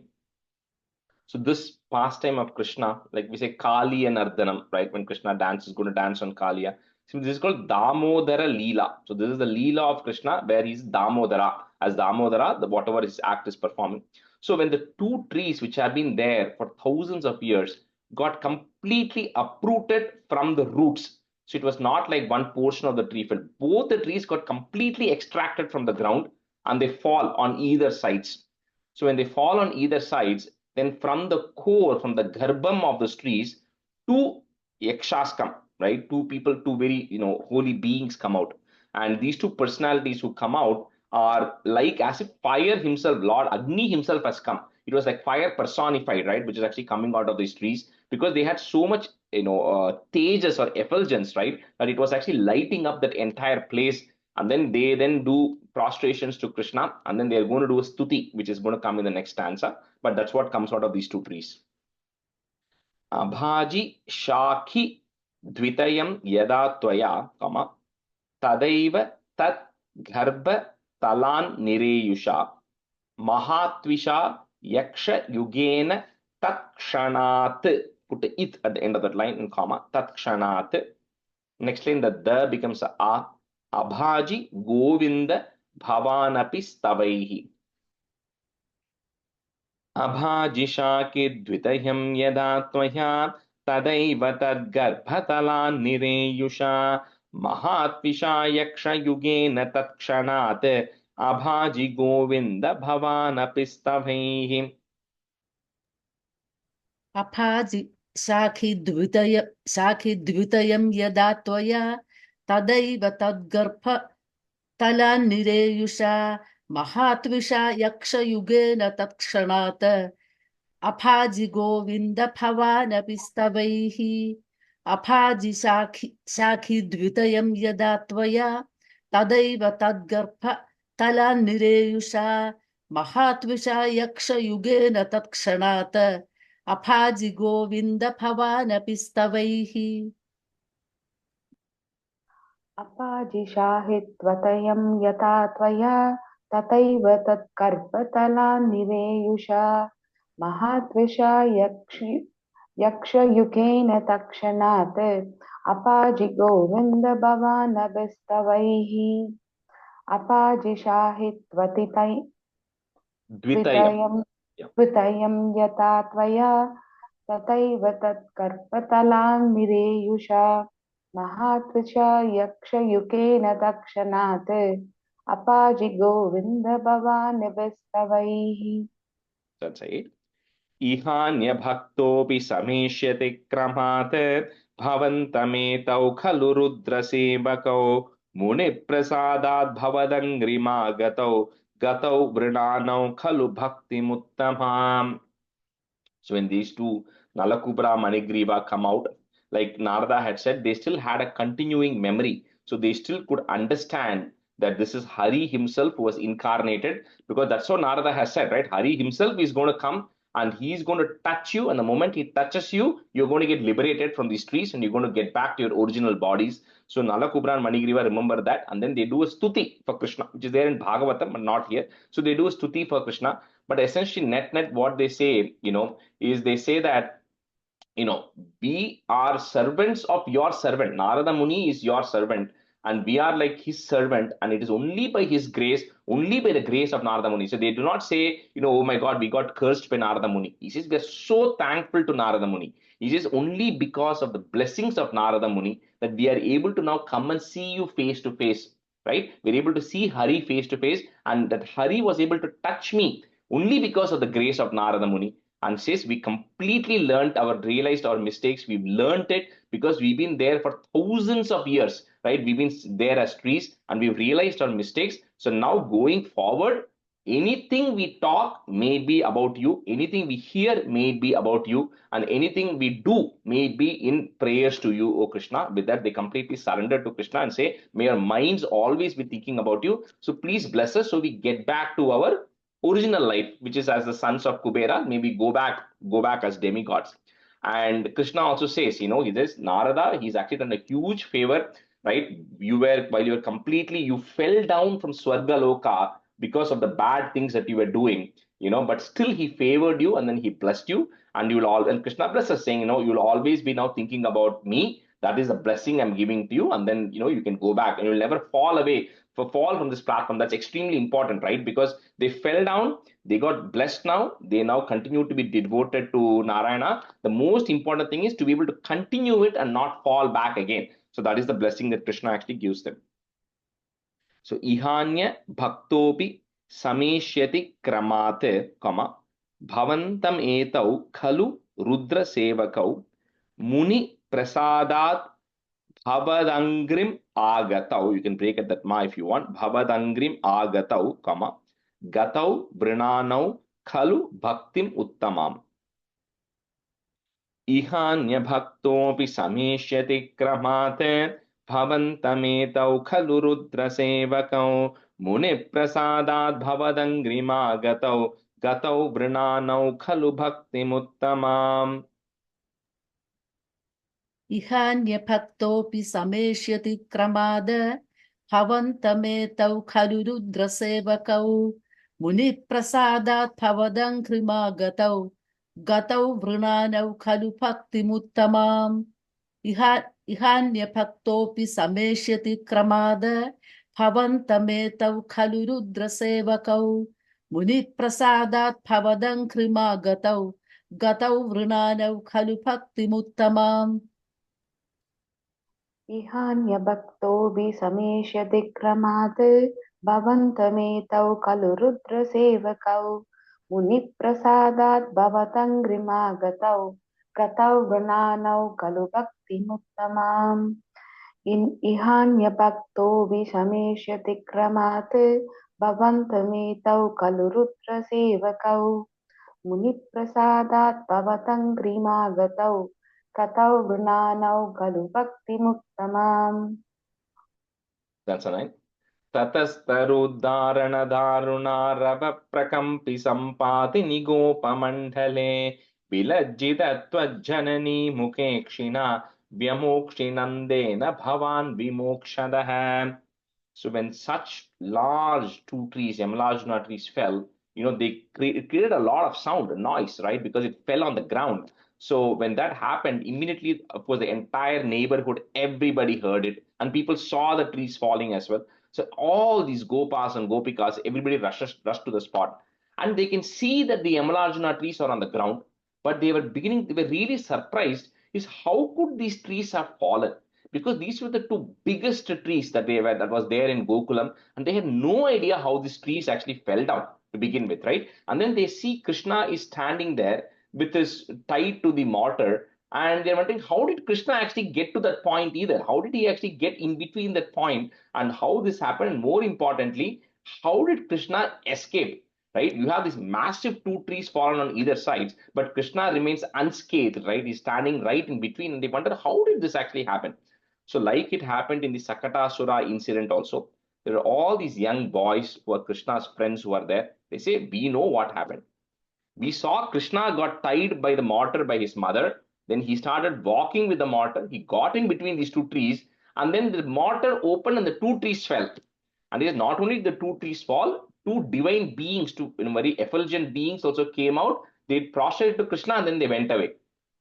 So this pastime of Krishna, like we say Kali and Ardhanam, right? When Krishna dances, is going to dance on Kaliya. So this is called Damodara Leela. So this is the Leela of Krishna where he's Damodara. As Damodara, whatever his act is performing. So when the two trees which have been there for thousands of years got completely uprooted from the roots. So it was not like one portion of the tree fell. Both the trees got completely extracted from the ground and they fall on either sides. So when they fall on either sides, then from the core, from the garbham of the trees, two yakshas come, right? Two people, two very, holy beings come out. And these two personalities who come out are like as if fire himself, Lord Agni himself has come. It was like fire personified, right? Which is actually coming out of these trees because they had so much, tejas or effulgence, right? That it was actually lighting up that entire place. And then they then do prostrations to Krishna, and then they're going to do a stuti, which is going to come in the next stanza. But that's what comes out of these two trees. Abhaji Shakhi Dvitayam Yada Tvaya, Tadaiva Tat Garbha talan nireyusha mahatvisha yaksha yugena takshanat. Put it at the end of that line in comma. Takshanat. Next line, the becomes a. Abhaji Govinda Bhavanapi Stavaihi. Abhajishaki Dvitayam Yada Tvaya Tadaiva Tadgarbhatalan Nireyusha Mahatvisha Yaksha Yugena Takshanat Abhaji Govinda Bhavanapi Stavaihi. Aphaji Sakhi Dvitayam Yada Tvaya Tadaiva Tadgarpha Talan Nireyusha Mahatvisha Yaksha Yugena Takshanata Aphaji Govinda Bhavana Pistavaihi. Aphaji Sakhi Dvitayam Yada Tvaya Tadaiva Tadgarpha Talan Nireyusha Mahatvisha Yaksha Yugena Takshanata Aphaji Govinda Bhavana Pistavaihi. अपाजिषाहित्वतयं यथा त्वया तथैव तत्कर्पतलान्निरेयुषा महाद्विषा यक्षयुगेन तक्षणात् अपाजि Govinda भवानभिस्तवैः Dvitayam. द्वितयं यथा त्वया तथैव तत्कर्पतलान्निरेयुषा महात्विषा यक्षयुगेन दक्षणात् अपाजि Govinda भवानभिस्तवैः. That's it. Ihanya bhaktopi sameshyate kramat bhavantametau khalu rudra sevakau muni prasadat bhavadangrimagatau gatau vrinanau khalu bhakti muttamam. So when these two Nalakubra Manigriva come out, like Narada had said, they still had a continuing memory. So they still could understand that this is Hari himself who was incarnated, because that's what Narada has said, right? Hari himself is going to come and he's going to touch you, and the moment he touches you, you're going to get liberated from these trees and you're going to get back to your original bodies. So Nalakubra and Manigriva remember that, and then they do a stuti for Krishna, which is there in Bhagavatam but not here. So they do a stuti for Krishna, but essentially net what they say, is they say that, we are servants of your servant. Narada Muni is your servant, and we are like his servant, and it is only by his grace, only by the grace of Narada Muni. So they do not say, oh my God, we got cursed by Narada Muni. He says, we are so thankful to Narada Muni. He says, only because of the blessings of Narada Muni that we are able to now come and see you face to face, right? We're able to see Hari face to face, and that Hari was able to touch me only because of the grace of Narada Muni. And says we completely realized our mistakes. We've learned it because we've been there for thousands of years, right? We've been there as trees and we've realized our mistakes. So now going forward, anything we talk may be about you, anything we hear may be about you, and anything we do may be in prayers to you, O Krishna. With that, they completely surrender to Krishna and say, may our minds always be thinking about you. So please bless us so we get back to our original life, which is as the sons of Kubera, maybe go back as demigods. And Krishna also says, he says, Narada, he's actually done a huge favor, right? While you were completely, you fell down from Swargaloka because of the bad things that you were doing, but still he favored you and then he blessed you. And and Krishna blesses, saying, you'll always be now thinking about me. That is a blessing I'm giving to you. And then, you can go back and you'll never fall from this platform. That's extremely important, right? Because they fell down, they got blessed now, they now continue to be devoted to Narayana. The most important thing is to be able to continue it and not fall back again. So that is the blessing that Krishna actually gives them. So ihanya bhaktopi sameshyati kramate, bhavantam etau khalu rudra sevakau muni prasadat Bhavadangrim agatau. You can break at that ma if you want. Bhavadangrim agatau, gatau vrinanau khalu bhaktim uttamam. Ihanya bhaktopi sameshyati kramate bhavantametau khalu rudra sevakau muni prasadat bhavadangrim agatau gatau vrinanau khalu bhaktim uttamam. Ihanya bhaktopi sameshyati kramada भवन्तमेतौ खलु रुद्रसेवकौ मुनिप्रसादात् भवदङ्घ्रिमागतौ गतौ वृणानौ खलु भक्तिमुत्तमाम् इहान्यभक्तोऽपि समेष्यति क्रमाद भवन्तमेतौ खलु रुद्रसेवकौ मुनिप्रसादात् भवदङ्घ्रिमागतौ गतौ वृणानौ खलु भक्तिमुत्तमाम् इहान्यभक्तोऽपि समेष्यति क्रमात् भवन्तमेतौ खलु रुद्रसेवकौ मुनिप्रसादात् भवतङ्घ्रिमागतौ गतौ वृणानौ खलु भक्तिमुत्तमाम् इहान्यभक्तोऽपि समेष्यति क्रमात् भवन्तमेतौ खलु रुद्रसेवकौ मुनिप्रसादात् भवतङ्घ्रिमागतौ गतौ वृणानौ खलु भक्तिमुत्तमाम्. That's a line. ततस्तरुद्धारणदारुणारवप्रकम्पि सम्पाति निगोपमण्डले विलज्जितत्वज्जननी मुखे क्षिणा व्यमोक्षिनन्देन भवान् विमोक्षदः. So when such large two trees, Yamalajuna trees fell, they created a lot of sound, noise, right? Because it fell on the ground. So when that happened, immediately, of course, the entire neighborhood, everybody heard it, and people saw the trees falling as well. So all these gopas and gopikas, everybody rushed to the spot, and they can see that the Yamalajuna trees are on the ground. But they were really surprised is how could these trees have fallen? Because these were the two biggest trees that was there in Gokulam, and they had no idea how these trees actually fell down to begin with, right? And then they see Krishna is standing there with his tied to the mortar, and they're wondering how did Krishna actually get to that point either? How did he actually get in between that point, and how this happened? And more importantly, how did Krishna escape? Right? You have these massive two trees fallen on either sides, but Krishna remains unscathed, right? He's standing right in between, and they wonder how did this actually happen? So, like it happened in the Sakatasura incident also, there are all these young boys who are Krishna's friends who are there. They say, we know what happened. We saw Krishna got tied by the mortar by his mother. Then he started walking with the mortar. He got in between these two trees, and then the mortar opened and the two trees fell. And it is not only the two trees fall, two divine beings, two very effulgent beings also came out. They prostrated to Krishna and then they went away.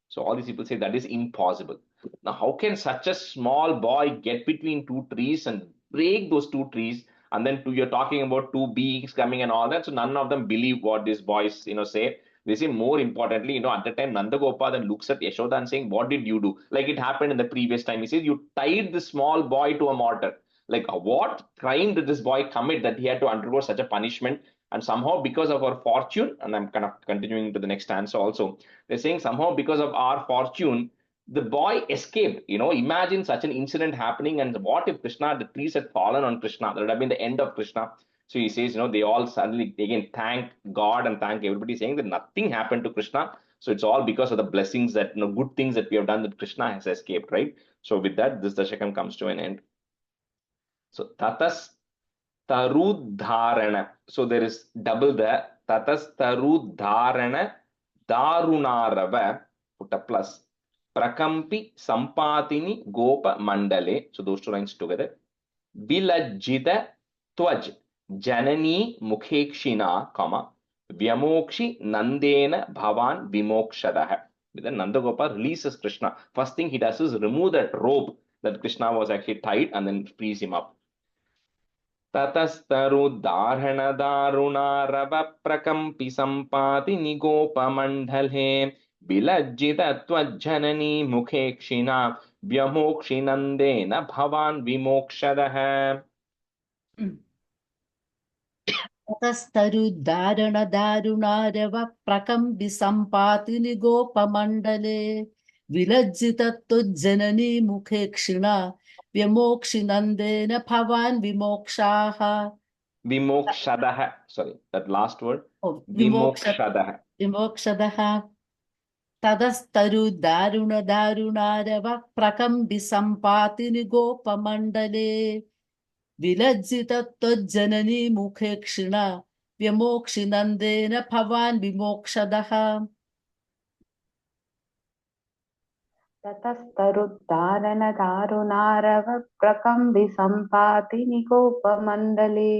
So all these people say that is impossible. Now, how can such a small boy get between two trees and break those two trees? And then you're talking about two beings coming and all that. So none of them believe what these boys, say. They say more importantly, at the time Nandagopal then looks at Yashoda and saying, what did you do? Like it happened in the previous time. He says, you tied the small boy to a mortar. Like what crime did this boy commit that he had to undergo such a punishment? And somehow because of our fortune, and I'm kind of continuing to the next stanza also, they're saying somehow because of our fortune, the boy escaped. Imagine such an incident happening, and what if the trees had fallen on Krishna? That would have been the end of Krishna. So he says, they all suddenly again thank God and thank everybody, saying that nothing happened to Krishna. So it's all because of the blessings that, good things that we have done that Krishna has escaped, right? So with that, this Dashakam comes to an end. So tatas tarudharana. So there is double there. Tatas tarudharana darunarava, put a plus. Prakampi sampatini gopa mandale. So those two lines together. Bilajjita twaj janani mukhekshina, comma, vyamokshi nandena bhavan vimokshadaha. Then Nandagopal releases Krishna. First thing he does is remove that rope that Krishna was actually tied and then frees him up. ततस्तरुदाहरणदारुणारवप्रकम्पि Sampati निगोपमण्डले विलज्जितत्वज्जननी मुखे क्षिणा व्यमोक्षिनन्देन भवान् विमोक्षदः. ततस्तरुदारणदारुणारव प्रकम्पि सम्पाति निगोपमण्डले विलज्जितत्वज्जननी मुखे क्षिणा व्यमोक्षिनन्देन भवान् विमोक्षाः. Vimokshadaha. Sorry, that last word. Vimokshadaha. Vimokshadaha. ततस्तरुदारुणदारुणारव प्रकम्पि Sampati निगोपमण्डले विलज्जितत्वज्जननी मुखे क्षिणा व्यमोक्षिनन्देन भवान् विमोक्षदः. ततस्तरुद्दारणदारुणारव प्रकम्बिसम्पातिनिकोपमण्डले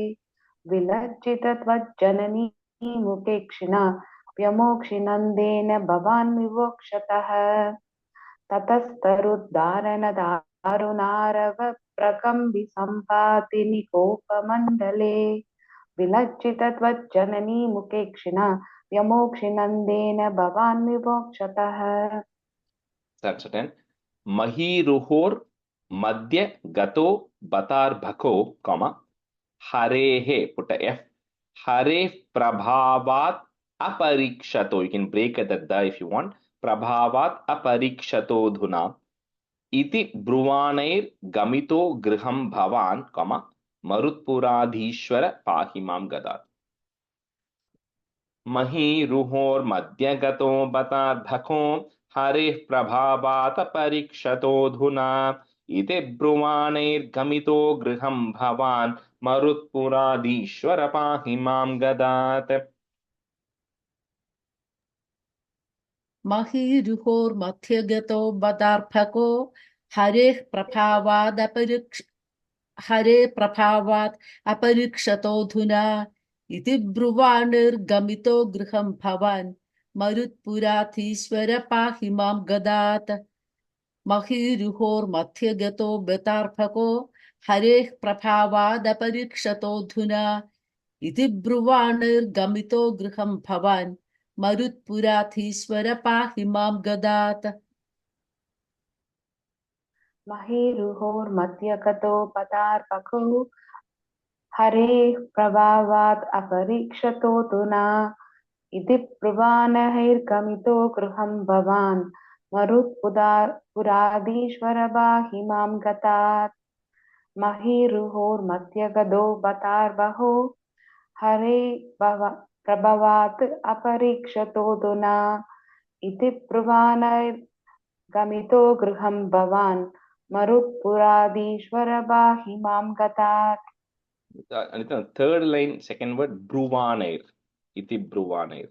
विलज्जितत्वज्जननी मुखे क्षिणा व्यमोक्षिनन्देन भवान् विवोक्षतः ततस्तरुद्दारणदारुणारव प्रकम्बिसम्पातिनिकोपमण्डले विलज्जितत्वज्जननी मुखे क्षिणा व्यमोक्षिनन्देन भवान् विवोक्षतः. That's it. Mahiruhor madhya gato batarbhako, comma, harehe, put a F, hare prabhavat aparikshato. You can break at the da if you want. Prabhavat aparikshato dhuna. Iti bruvanair gamito griham bhavan, comma, marutpuradhishwara pahimam gadat. Mahiruhor madhya gato batarbhako हरेः प्रभावात् परीक्षतोऽधुना इति ब्रुवाणैर्गमितो गृहं भवान् मरुत्पुराधीश्वर पाहि मां गदात्. महीरुहोर्मध्यगतो बदार्भको हरेः प्रभावात् अपरीक्षतोऽधुना इति ब्रुवाणैर्गमितो गृहं भवान् मरुत्पुराधीश्वर पाहि मां गदात्. महीरुहोर्मध्यगतो बदार्भको हरेः प्रभावादपरीक्षतोऽधुना इति ब्रुवाणैर्गमितो गृहं भवान् मरुत्पुराधीश्वर पाहि मां गदात्. महीरुहोर्मध्यगतो पदार्पको हरेः प्रभावात् अपरीक्षतोऽधुना इति ब्रुवाणैर्गमितो गृहं भवान् मरुत्पुराधीश्वर पाहि मां गदात्. महीरुहोर्मध्यगतो पदार्पको हरे प्रभावात् अपरीक्षतोऽधुना इति ब्रुवाणैर्गमितो गृहं भवान् मरुत्पुराधीश्वर पाहि मां गदात्. Anita, third line, second word, bruvanair. Iti bruvanair.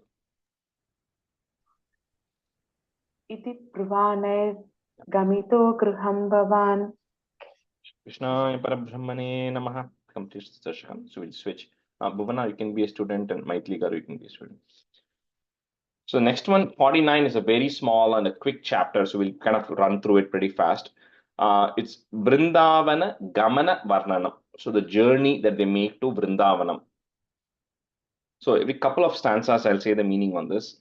इति ब्रुवाणैर्गमितो गृहं भवान्. Krishnaya Parabrahmane Namaha. Complete session. So we'll switch. Bhuvana, you can be a student, and Maitli Garu, you can be a student. So next one, 49, is a very small and a quick chapter, so we'll kind of run through it pretty fast. It's Vrindavana Gamana Varnanam. So the journey that they make to Vrindavanam. So every couple of stanzas, I'll say the meaning on this.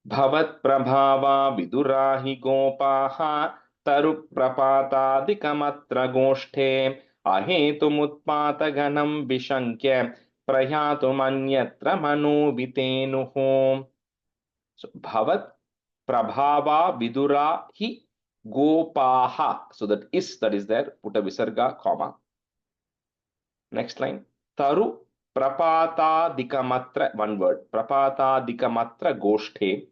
Bhavat Prabhava Vidurahi Gopaha Taru Prapatadikamatra Goshthe Ahetumutpata Ganam Vishankya Prayatumanyatra Manu Vitenuhom. So Bhavat Prabhava Vidurahi Gopaha. So that is there. Put a visarga, comma. Next line. Taru Prapatadikamatra, one word. Prapatadikamatra Goshthe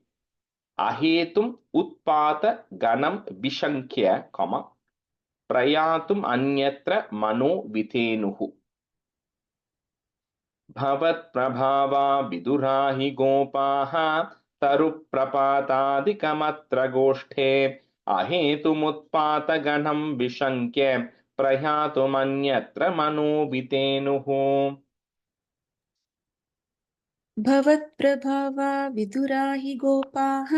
Ahetum Utpata Ganam Vishankya, comma, Prayatum Anyatra Mano Vitenuhu. Bhavat Prabhava Vidurahi Gopaha Taru Prapatadikamatra Goshthe Ahetum Utpata Ganam Vishankya Prayatum Anyatra Mano Vitenuhu. भवत्प्रभावा विदुराहि गोपाः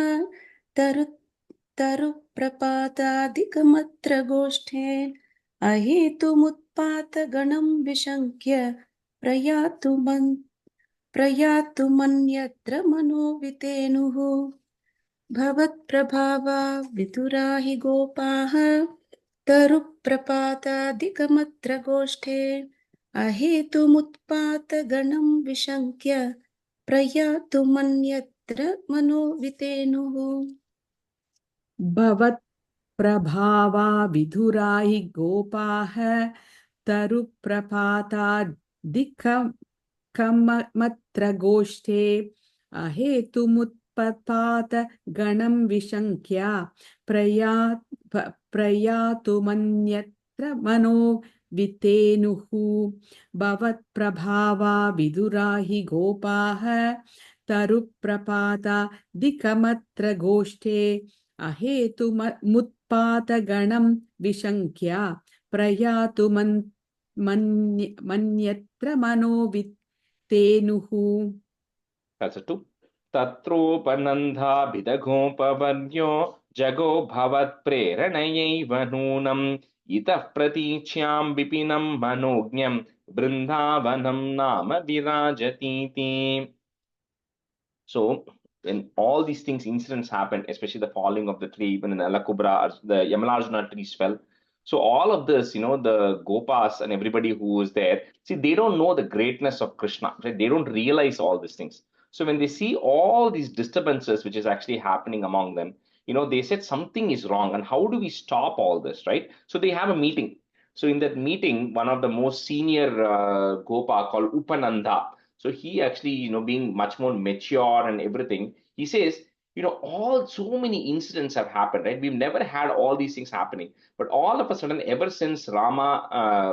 तरुप्रपातादिकमत्र गोष्ठे अहेतुमुत्पातगणं विशङ्क्य प्रयातुमन्यत्र मनोवितेनुः. भवत्प्रभावा विदुराहि गोपाः तरुप्रपातादिकमत्र गोष्ठे अहेतुमुत्पातगणं विशङ्क्य प्रयातुमन्यत्र मनोवितेनुः. भवत् प्रभावा विधुराहि गोपाः तरुप्रपातादिकमत्र गोष्ठे अहेतुमुत्पात गणं विशङ्क्य प्रयातुमन्यत्र मनो वितेनुः. भवत्प्रभावा विदुराहि गोपाः तरुप्रपातादिकमत्र गोष्ठे अहेतुमुत्पातगणं विशङ्क्य प्रयातु मन्यत्र मनोवित्तेनुः. That's a two. तत्रोपनन्दाभिदघोपवर्यो जगो भवत्प्रेरणयैव नूनम् इतः प्रतीच्यां विपिनं मनोज्ञं बृन्दावनं नाम विराजतीति. So when all these incidents happened, especially the falling of the tree, when in Alakubra, the Yamalarjuna trees fell. So all of this, the Gopas and everybody who was there, see, they don't know the greatness of Krishna, right? They don't realize all these things. So when they see all these disturbances, which is actually happening among them, they said something is wrong, and how do we stop all this, right? So they have a meeting. So in that meeting, one of the most senior Gopa called Upananda, so he actually, being much more mature and everything, he says, all so many incidents have happened, right? We've never had all these things happening, but all of a sudden, ever since Rama,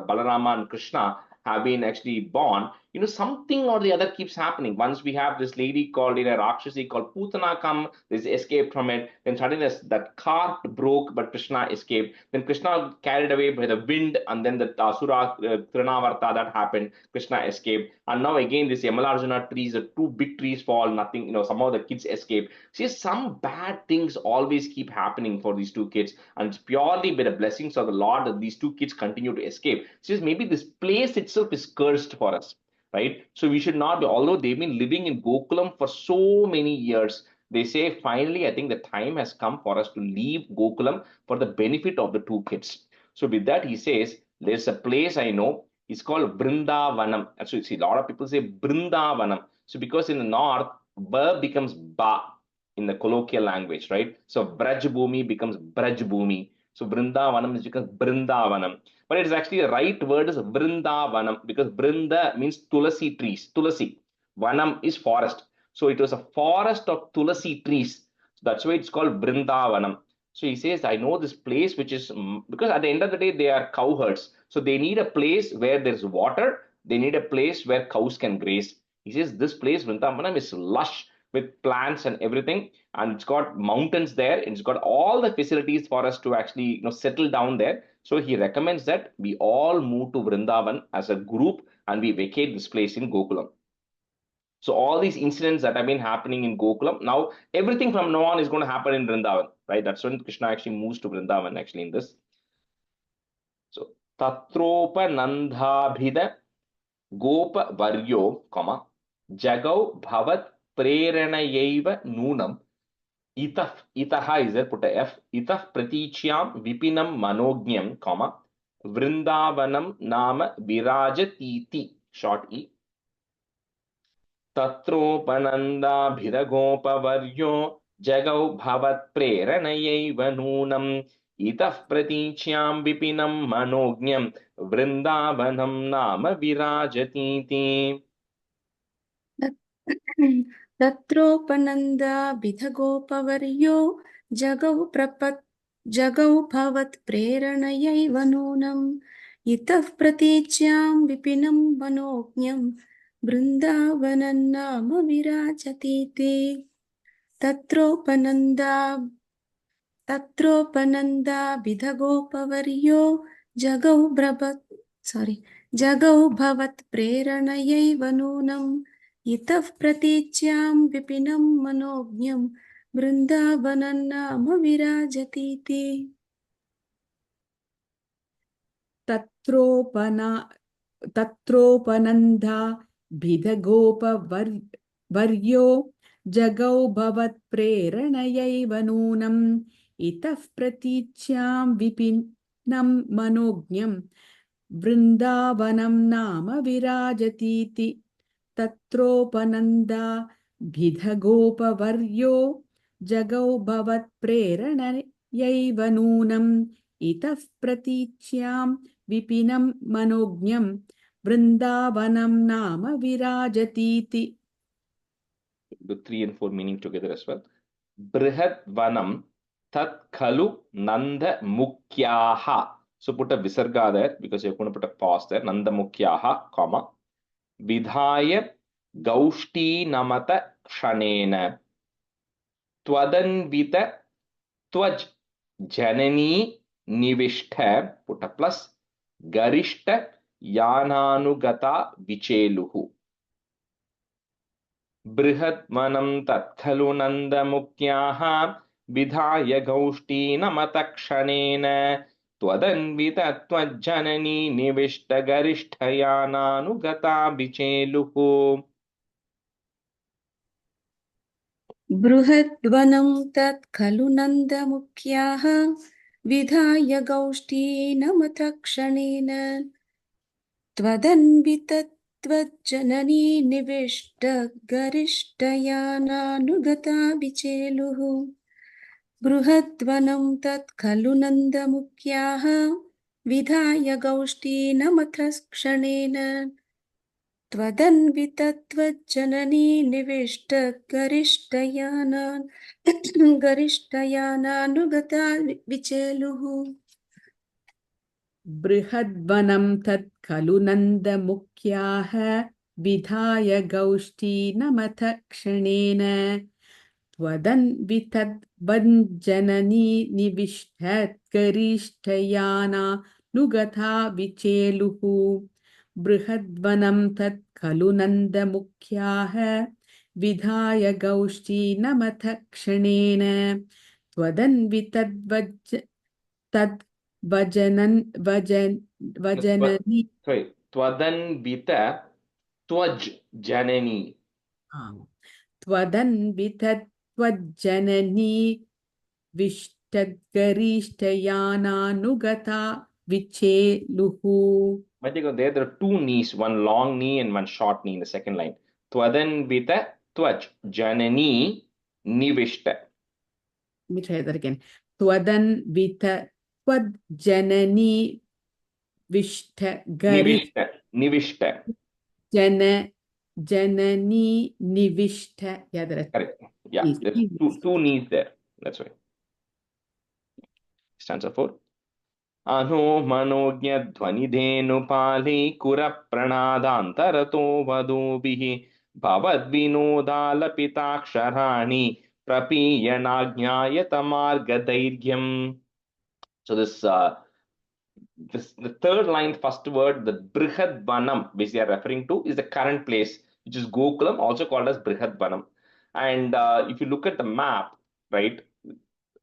Balarama, and Krishna have been actually born, something or the other keeps happening. Once we have this lady called Rakshasi called Putana come, there's escape from it. Then suddenly that cart broke, but Krishna escaped. Then Krishna carried away by the wind, and then the Asura Trinavarta that happened. Krishna escaped, and now again this Yamalarjuna trees, the two big trees fall. Nothing, somehow the kids escape. See, some bad things always keep happening for these two kids, and it's purely by the blessings of the Lord that these two kids continue to escape. See, maybe this place itself is cursed for us, right? So we should not be, although they've been living in Gokulam for so many years, they say finally, I think the time has come for us to leave Gokulam for the benefit of the two kids. So with that, he says, there's a place I know, it's called Brindavanam. And so you see, a lot of people say Brindavanam. So because in the north, Ba becomes Ba in the colloquial language, right? So Braj Bhumi becomes Braj Bhumi. So Brindavanam is becomes Brindavanam. But it is actually the right word is Vrindavanam, because Brinda means Tulasi trees. Tulasi. Vanam is forest. So it was a forest of Tulasi trees. So that's why it's called Vrindavanam. So he says, I know this place, which is because at the end of the day, they are cow herds. So they need a place where there's water. They need a place where cows can graze. He says, this place, Vrindavanam, is lush with plants and everything. And it's got mountains there. And it's got all the facilities for us to actually settle down there. So he recommends that we all move to Vrindavan as a group and we vacate this place in Gokulam. So all these incidents that have been happening in Gokulam, now everything from now on is going to happen in Vrindavan, right? That's when Krishna actually moves to Vrindavan actually in this. So Tatropa Nandhabhida Gopa Varyo, Jagau Bhavat Preranayeva Noonam. Itaha is there, put a F. Itah Pratichyam Vipinam Manognyam, Vrindavanam Nama Virajatiti, short E. Tatropanaندابھرگوپवर्यो जगौ भवत्प्रेरणयैव नूनम् इतः प्रतीच्यां विपिनं मनोज्ञं वृन्दावनं नाम विराजतीति. तत्रोपनन्दाभिधगोपवर्यो जगौ भवत्प्रेरणयैव नूनम् इतः प्रतीच्यां विपिनं मनोज्ञं बृन्दावनं नाम विराजतीति. तत्रोपनन्दाभिधगोपवर्यो जगौ भवत्प्रेरणयैव नूनम् इतः प्रतीच्यां विपिनं मनोज्ञं बृन्दावनं नाम विराजतीति. तत्रोपनन्दाभिधगोपवर्यो जगौ भवत्प्रेरणयैव नूनम् इतः प्रतीच्यां विपिनं मनोज्ञं वृन्दावनं नाम विराजतीति. तत्रोपनन्दाभिधगोपवर्यो जगौ भवत्प्रेरणयैव नूनम् इतः प्रतीच्यां विपिनं मनोज्ञं वृन्दावनं नाम विराजतीति. The 3 and 4 meaning together as well. Brihad Vanam Tat Khalu Nanda Mukhyaha. So put a visarga there because you're going to put a pause there. Nanda Mukhyaha, Vidhaya Gaushti Namata Shanena Twadanvita Twaj Janani Nivishta, put a plus, Garishta Yananugata Vicheluhu. Brihatmanam Tatkalu Nandamukyaha Vidhaya Gaushtinamatakshanena Twadanvita Twajjanani Nivishta Garishthayananugata Vicheluhu. बृहद्वनं तत् खलु नन्दमुख्याः विधाय गौष्ठीनमथ क्षणेन त्वदन्वितत्वज्जननी निविष्ट गरिष्ठयानानुगता विचेलुः बृहद्वनं तत् खलु नन्दमुख्याः विधाय गौष्ठीनमथ क्षणेन त्वदन्वितत्वज्जननी निविष्ट गरिष्ठयानानुगता विचेलुः बृहद्वनं तत् खलु नन्दमुख्याः विधाय गौष्ठीनमथ क्षणेन त्वदन्वितद्वज्जननी निविष्टद्गरिष्ठयानानुगता विचेलुः बृहद्वनं तत् खलु नन्दमुख्याः विधाय गौष्ठीनमथ क्षणेन वजननी Sorry, Twadanvita Twaj Janani. त्वदन्वितत्वज्जननी विष्टद्गरिष्ठयानानुगता विचेलुः. There are two knees, one long knee and one short knee in the second line. Twadanvita Twaj Janani Nivishta. Let me try that again. त्वदन्वितत्वज्जननी Nivishta. Janani Nivishta. Yeah, there are Correct. Yeah, there's two knees there. That's right. Stanza 4. Ano manogya dhvanidhenupali kura pranadantarato vadubhihi bhavad vinodalapitaksharani prapiyanajnayatamargadairyam. So the third line, first word, the Brihadvanam, which they are referring to, is the current place, which is Gokulam, also called as Brihadvanam. And if you look at the map, right,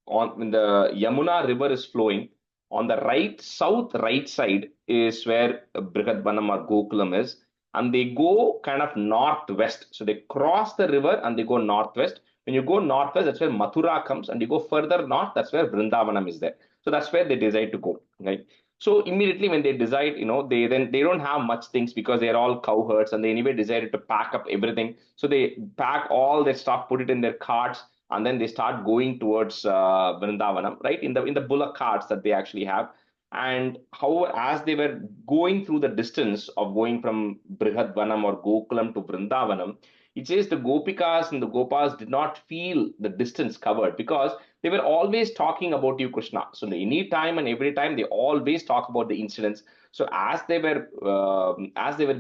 when the Yamuna river is flowing, on the south right side is where Brihadvanam or Gokulam is, and they go kind of northwest. So they cross the river and they go northwest. When you go northwest, that's where Mathura comes, and you go further north, that's where Vrindavanam is there. So that's where they decide to go, right? So immediately when they decide, they don't have much things because they're all cow herds, and they anyway decided to pack up everything. So they pack all their stuff, put it in their carts, and then they start going towards Vrindavanam, right? In the bullock carts that they actually have. And how, as they were going through the distance of going from Brihadvanam or Gokulam to Vrindavanam, it says the Gopikas and the Gopas did not feel the distance covered because they were always talking about you, Krishna. So any time and every time, they always talk about the incidents. So as they were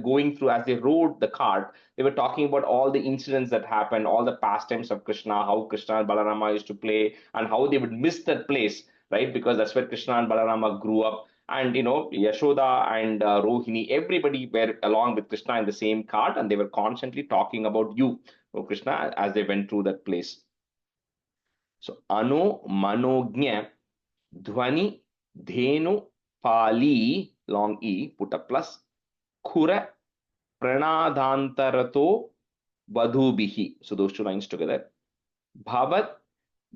going through, as they rode the cart, they were talking about all the incidents that happened, all the pastimes of Krishna, how Krishna and Balarama used to play, and how they would miss that place, right? Because that's where Krishna and Balarama grew up. And Yashoda and Rohini, everybody were along with Krishna in the same cart, and they were constantly talking about you, oh Krishna, as they went through that place. So Ano Manognya Dhvani Dhenu Pali, long E, put a plus, Khura Pranadantarato Vadhubihi. So those two lines together. Bhavat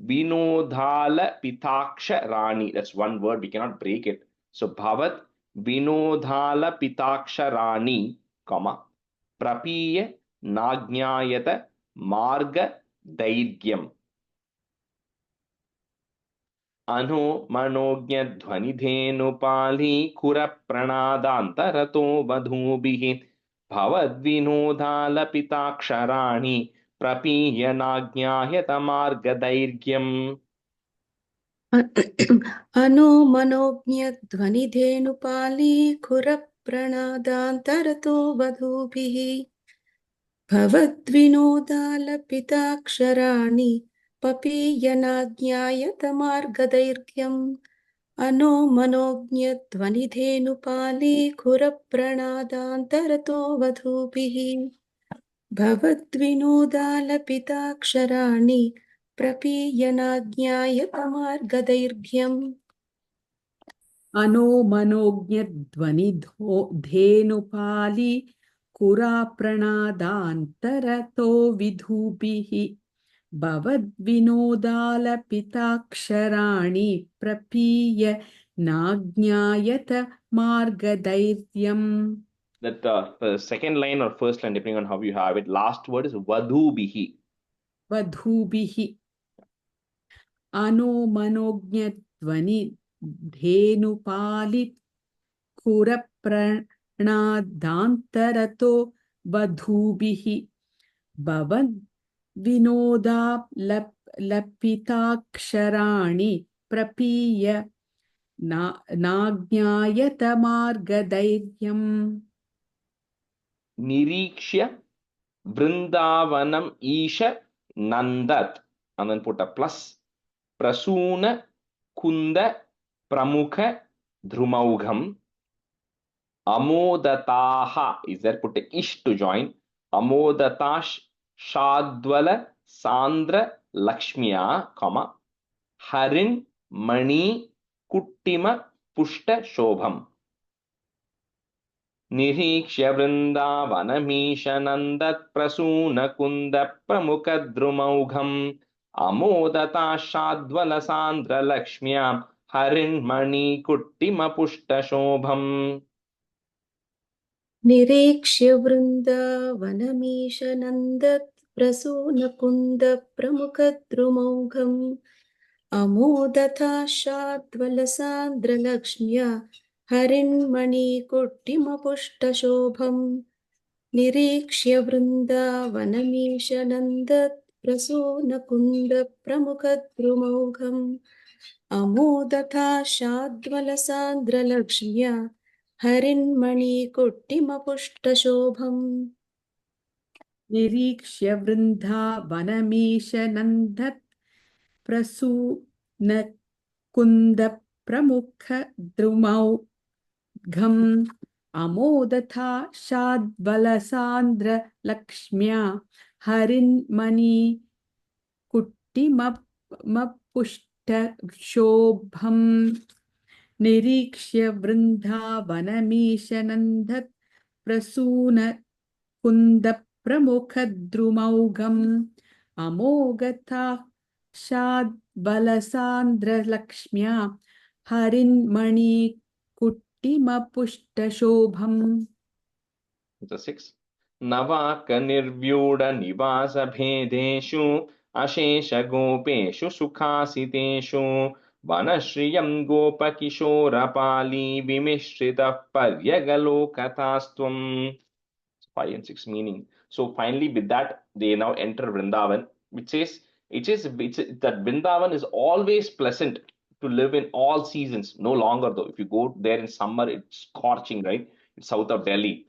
Vinodhala Pitaksha Rani. That's one word, we cannot break it. So Bhavat Vinodhala Pitaksha Rani, comma, Prapiya Najnayata Marga Dairyam. Ano Manogya Dhvanidhenupali Kura Pranadantarato Vadhubihi Bhavat Vinodhala Pitaksha Rani Prapiyanajnayatamargadairyam. अनो मनोज्ञध्वनिधेनुपाली खुरप्रणदान्तरतो वधूभिः भवद्विनोदालपिताक्षराणि पपीयनाज्ञायतमार्गदैर्घ्यम् अनोमनोज्ञध्वनिधेनुपाली खुरप्रणादान्तरतो वधूभिः भवद्विनोदालपिताक्षराणि प्रपीयनाज्ञायतमार्गदैर्घ्यम् अनोमनोज्ञध्वनिधेनुपाली कुराप्रणादान्तरतो विधूभिः भवद्विनोदालपिताक्षराणि प्रपीय नाज्ञायत मार्गदैर्घ्यम्. That the second line or first line, depending on how you have it, last word is vadhubihi. वधूभिः अनोमनोज्ञध्वनिधेनुपाली कुरप्रणादान्तरतो वधूभिः भवद्विनोदालपिताक्षराणि प्रपीय नाज्ञायतमार्गदैर्घ्यम्. Nirikshya Vrindavanam Isha Nandat. And then put a plus. Prasuna Kunda Pramukha Dhrumaugham. Amodataha. Is there put a ish to join? Amodatash Shadvala Sandra Lakshmiya, comma. Harin Mani Kuttima Pushta Shobham. निरीक्ष्य वृन्दावनमीशनन्दत्प्रसूनकुन्दप्रमुखद्रुमौघम् अमोदताशाद्वलसान्द्रलक्ष्म्यां हरिन्मणिकुट्टिमपुष्टशोभम्. निरीक्ष्य वृन्दावनमीशनन्दत्प्रसूनकुन्दप्रमुखद्रुमौघम् अमोदथाशाद्वलसान्द्रलक्ष्म्या हरिन्मणिकुट्टिमपुष्टशोभम्. निरीक्ष्य वृन्दावनमीशनन्दत्प्रसूनकुन्दप्रमुखद्रुमौघम् अमोदथाशाद्वलसान्द्रलक्ष्म्या हरिन्मणिकुट्टिमपुष्टशोभम्. निरीक्ष्य वृन्दावनमीशनन्दत्प्रसूनकुन्दप्रमुखद्रुमौघम् अमोदथाशाद्वलसान्द्रलक्ष्म्या हरिन्मणिकुट्टिमपुष्टशोभम्. निरीक्ष्य वृन्दावनमीशनन्दत्प्रसूनकुन्दप्रमुखद्रुमौघम् अमोघथाशाद्वलसान्द्रलक्ष्म्या हरिन्मणिकुट्टिमपुष्टशोभम्. The 6. नवाकनिर्व्यूढनिवासभेदेषु अशेषगोपेषु सुखासितेषु वनश्रियं गोपकिशोरपाली विमिश्रितः पर्यगलोकतास्त्वम्. 5 and 6 meaning. So finally with that they now enter Vrindavan, which says it's that Vrindavan is always pleasant to live in all seasons. No longer though. If you go there in summer, it's scorching, right? It's south of Delhi.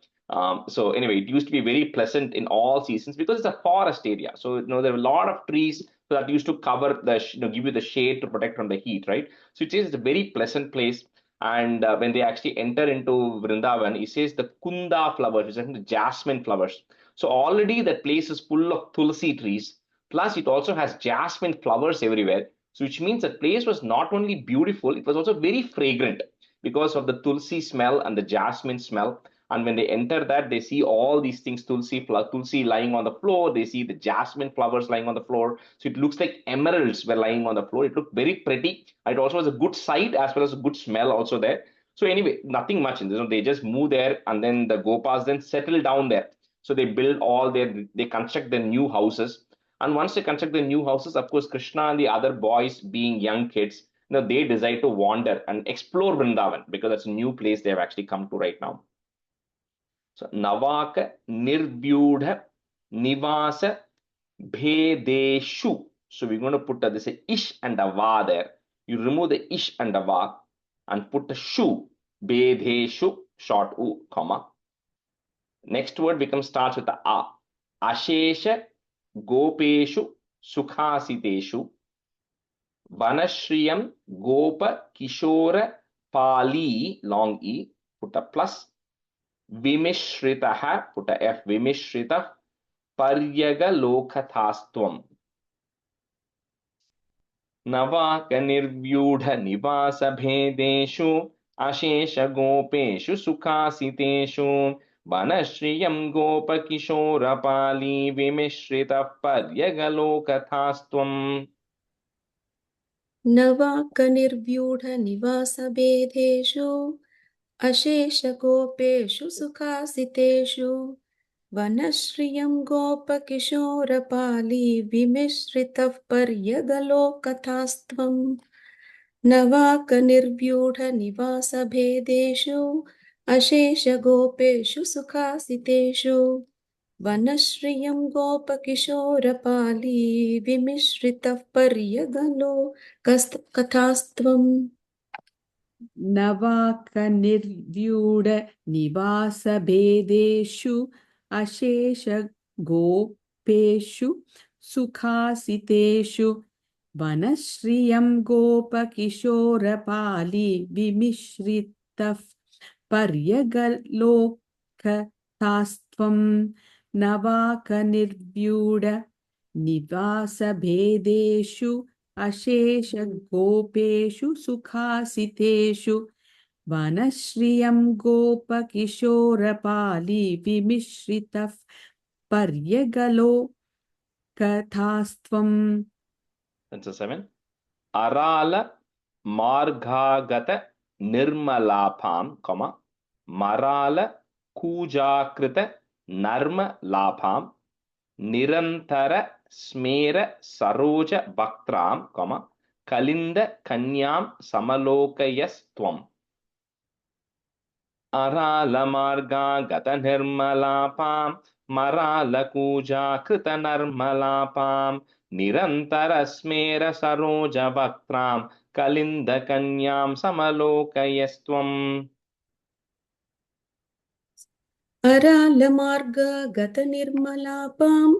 So anyway, it used to be very pleasant in all seasons because it's a forest area. So there are a lot of trees that used to cover the give you the shade to protect from the heat, right? So it is a very pleasant place. And when they actually enter into Vrindavan, it says the kunda flowers, which are the jasmine flowers. So already that place is full of tulsi trees. Plus, it also has jasmine flowers everywhere. So which means that place was not only beautiful, it was also very fragrant because of the tulsi smell and the jasmine smell. And when they enter that, they see all these things, tulsi lying on the floor. They see the jasmine flowers lying on the floor. So it looks like emeralds were lying on the floor. It looked very pretty. It also was a good sight as well as a good smell also there. So anyway, nothing much in this. They just move there and then the Gopas then settle down there. So they build they construct their new houses. And once they construct the new houses, of course, Krishna and the other boys being young kids, they decide to wander and explore Vrindavan because that's a new place they have actually come to right now. So Navaka Nirvyudha Nivasa Bhedeshu. So we're going to put this ish and a va there. You remove the ish and a va and put a shu. Bhedeshu, short u, comma. Next word starts with the a. Ashesha Gopeshu sukhasiteshu vanashriyam gopa kishora pali long e put a plus vimishritah put a f vimishritah पर्यगलोकथास्त्वम् नवाकनिर्व्यूढनिवासभेदेषु अशेषगोपेषु सुखासितेषु वनश्रियं गोपकिशोरपाली विमिश्रितः पर्यगलोकथास्त्वम् नवाकनिर्व्यूढनिवासभेदेषु अशेषगोपेषु सुखासितेषु वनश्रियं गोपकिशोरपाली विमिश्रितः पर्यगलोकथास्त्वम् नवाकनिर्व्यूढनिवासभेदेषु अशेषगोपेषु सुखासितेषु वनश्रियं गोपकिशोरपाली विमिश्रितः पर्यगलोकथास्त्वम् नवाकनिर्व्यूढनिवासभेदेषु अशेषगोपेषु सुखासितेषु वनश्रियं गोपकिशोरपाली विमिश्रितः पर्यगलोकथास्त्वं नवाकनिर्व्यूढनिवासभेदेषु अशेषगोपेषु सुखासितेषु वनश्रियं गोपकिशोरपाली विमिश्रितः पर्यगलोकथास्त्वम्. That's a 7. Arala margagata nirmalapam, comma, marala kujakrita narma lapam, nirantara smera saroja bhaktram, comma, kalinda kanyam samalokayastvam. Arala margagata nirmalapam, marala kujakrita narmalapam, निरन्तरस्मेर सरोजवक्त्रां कलिन्दकन्यां समलोकयस्त्वम् अरालमार्गगतनिर्मलापां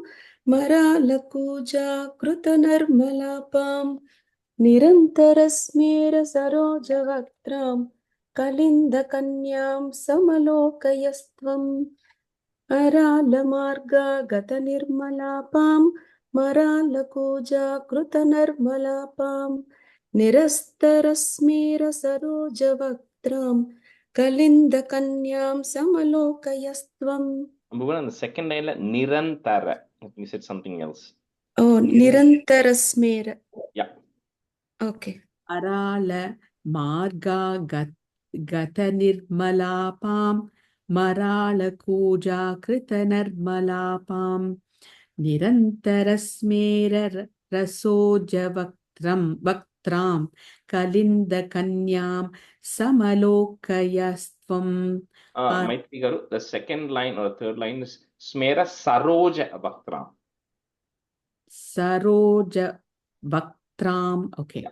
मरालकूजाकृतनर्मलापां निरन्तरस्मेरसरोजवक्त्रां कलिन्दकन्यां समलोकयस्त्वम् अरालमार्गगतनिर्मलापां मरालकूजाकृतनर्मलापां निरस्तरस्मेरसरोजवक्त्रां कलिन्दकन्यां समलोकयस्त्वम्. Bhuvan, on the second line, nirantara. You said something else. Oh, nirantarasmera. Yeah. Okay. Arala marga gata nirmalapam marala kuja krita nirmalapam nirantarasmera rasoja vaktram kalinda kanyam samalokayastvam. Maitri Garu, the second line or the third line is Smera Saroja Bhaktram. Saroja Bhaktram. Okay. Yeah.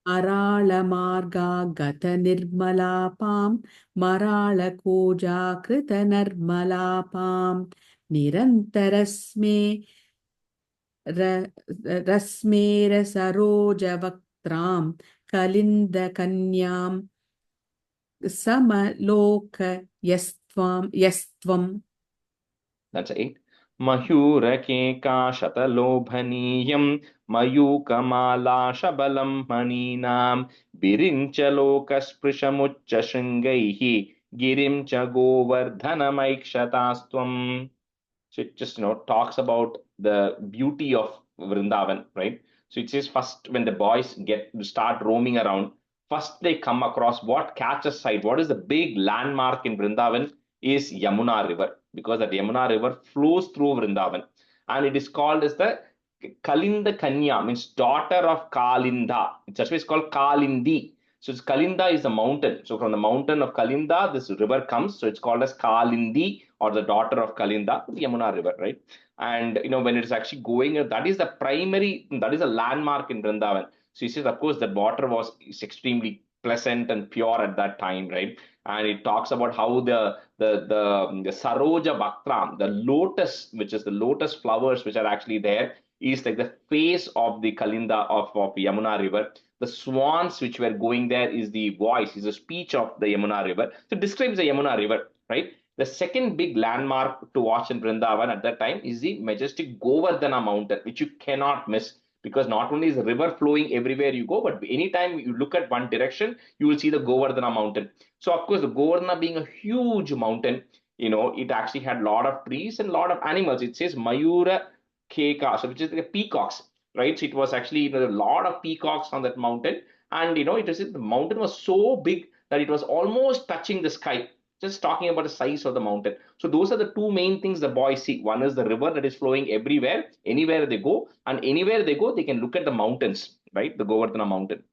Arala marga gata nirmalapam marala koja krita nirmalapam nirantarasme rasmera saroja vaktram kalinda kanyam samaloka yastvam. That's 8. Mahurake kashatalobhaniyam mayukamala shabalam maninam birinchalokasprishamucha shringaihi girimcha govardhanamaikshatastvam. So it just talks about the beauty of Vrindavan, right? So it says first when the boys start roaming around, first they come across what catches sight. What is the big landmark in Vrindavan is Yamuna River, because that Yamuna River flows through Vrindavan, and it is called as the Kalinda Kanya, means daughter of Kalinda. That's why it's called Kalindi. So Kalinda is a mountain. So from the mountain of Kalinda, this river comes. So it's called as Kalindi, or the daughter of Kalinda, the Yamuna River, right? And when it is actually going, that is the primary, that is a landmark in Vrindavan. So he says, of course, that water is extremely pleasant and pure at that time, right? And it talks about how the Saroja Bhaktram, the lotus, which is the lotus flowers which are actually there, is like the face of the Kalinda of Yamuna River. The swans which were going there is the voice, is the speech of the Yamuna River. So it describes the Yamuna River, right? The second big landmark to watch in Vrindavan at that time is the majestic Govardhana mountain, which you cannot miss, because not only is the river flowing everywhere you go, but anytime you look at one direction, you will see the Govardhana mountain. So of course, the Govardhana being a huge mountain, it actually had a lot of trees and a lot of animals. It says Mayura Keka, so which is like peacocks, right? So it was actually a lot of peacocks on that mountain, and the mountain was so big that it was almost touching the sky. Just talking about the size of the mountain. So those are the two main things the boys see. One is the river that is flowing everywhere, anywhere they go, and anywhere they go, they can look at the mountains, right? The Govardhana mountain.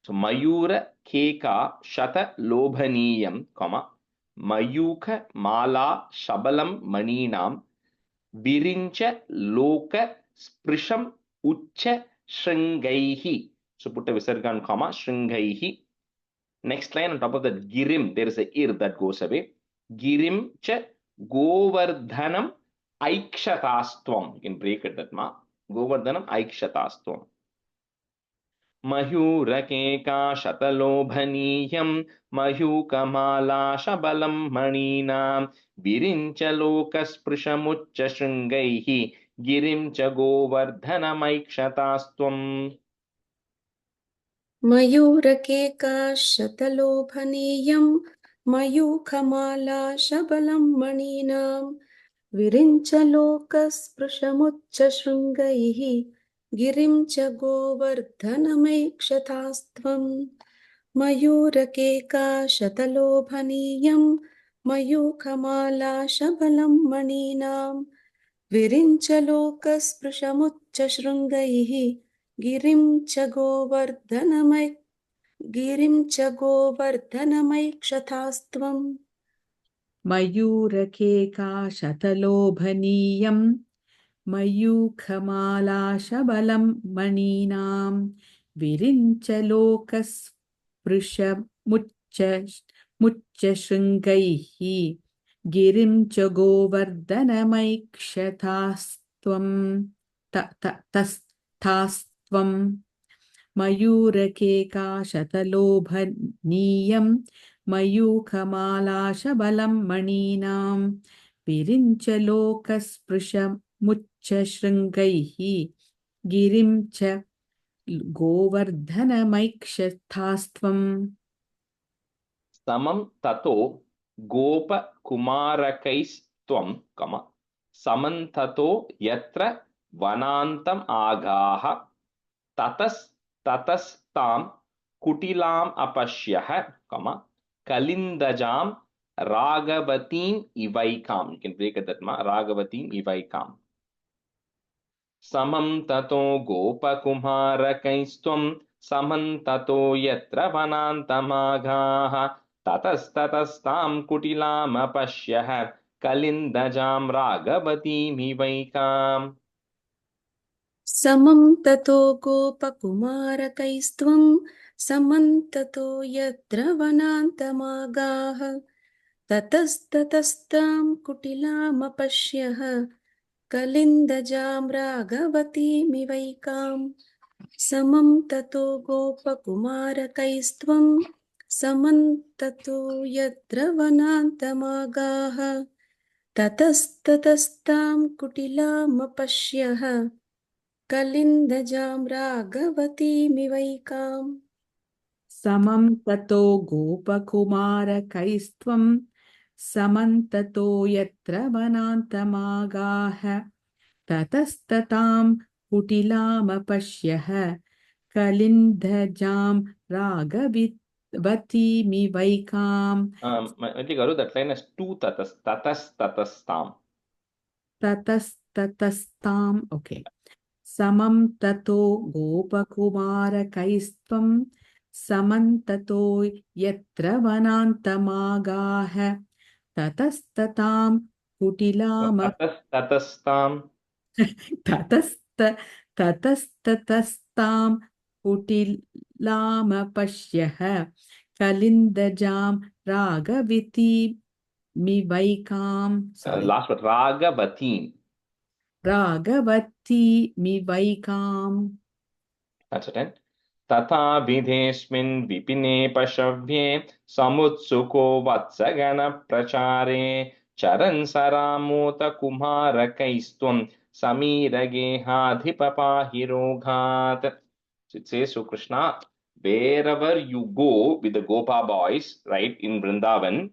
So Mayura Keka Shata Lobhaniyam, Mayuka Mala Shabalam Maninam Virincha Loka Sprisham Ucha Shringaihi. So put a Visargan comma, Shringaihi. Next line on top of that, Girim, there is a ir that goes away. Girim cha Govardhanam Aikshatastvam. You can break it that ma. Govardhanam Aikshatastvam. Mahurake Shatalobhaniyam Mahukamala Shabalam Maninam Virincha Lokas Prishamucha Shringaihi Girim cha Govardhanam मयूरकेका शतलोभनीयं मयूखमाला शबलं मणीनां विरिञ्चलोकस्पृशमुच्चशृङ्गैः गिरिं च गोवर्धनमैक्षतास्त्वं मयूरकेका शतलोभनीयं मयूखमाला शबलं मणीनां विरिञ्चलोकस्पृशमुच्चशृङ्गैः गिरिं च गोवर्धनमैक्षतास्त्वम् मयूरकेका शतलोभनीयं मयूखमालाशबलं मणीनां विरिञ्चलोकस्पृशमुच्चशृङ्गैः गिरिं च गोवर्धनमैक्षतास्त्वं तस्तास्त्वं मयूरकेका शतलोभनीयं मयूखमालाशबलं मणीनां विरिञ्चलोकस्पृशमुच्चशृङ्गैः गिरिं च गोवर्धनमैक्षतास्त्वम् Samam tato gopa kumarakais samantato yatra vanantam agaha tatas tam kutilam apashyah, kalindajam ragavatim ivaikam. You can break it that ma, ragavatim ivaikam. Samam tato gopa kumarakais samantato yatra vanantam agaha tatastam kutilam apashyah kalindajam ragavatim समं ततो गोपकुमारकैस्त्वं समन्ततो यत्र वनान्तमागाः ततस्ततस्तां कुटिलामपश्यः कलिन्दजां राघवतीमिवैकाम् समं ततो गोपकुमारकैस्त्वं समन्ततो यत्र वनान्तमागाः ततस्ततस्तां कुटिलामपश्यः कलिन्दजां राघवतीमिवैकाम् समं ततो गोपकुमारकैस्त्वं समन्ततो यत्र वनान्तमागाः ततस्ततां कुटिलामपश्यः कलिन्दजां राघवतीमिवैकाम् that line has two tatastam. ततस्ततस्ताम् okay. समं ततो गोपकुमारकैस्त्वं समन्ततो यत्र वनान्तमागाः ततस्ततां Tatastam. ततस्ततस्तां कुटिलामपश्यः कलिन्दजां राघवतीमिवैकाम् Last word, ragavatim. रागवती मिवैकाम्. That's it. तथा विधेस्मिन् विपिने पशव्ये समुत्सुको वत्सगण प्रचारे चरन् सरामोत कुमारकैस्त्वं समीरगेहाधिपपाहि रोगात्. So it says, so Krishna, wherever you go with the Gopa boys, right, in Vrindavan,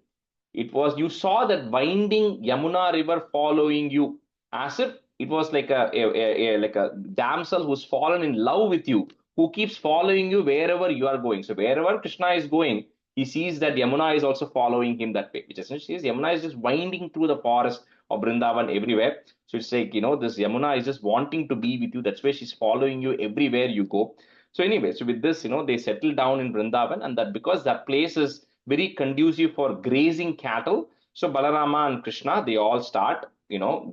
it was, you saw that winding Yamuna river following you, as if it was like like a damsel who's fallen in love with you, who keeps following you wherever you are going. So wherever Krishna is going, he sees that Yamuna is also following him that way, which essentially says Yamuna is just winding through the forest of Vrindavan everywhere. So it's like, this Yamuna is just wanting to be with you. That's why she's following you everywhere you go. So anyway, so with this, they settle down in Vrindavan, and that because that place is very conducive for grazing cattle. So Balarama and Krishna, they all start,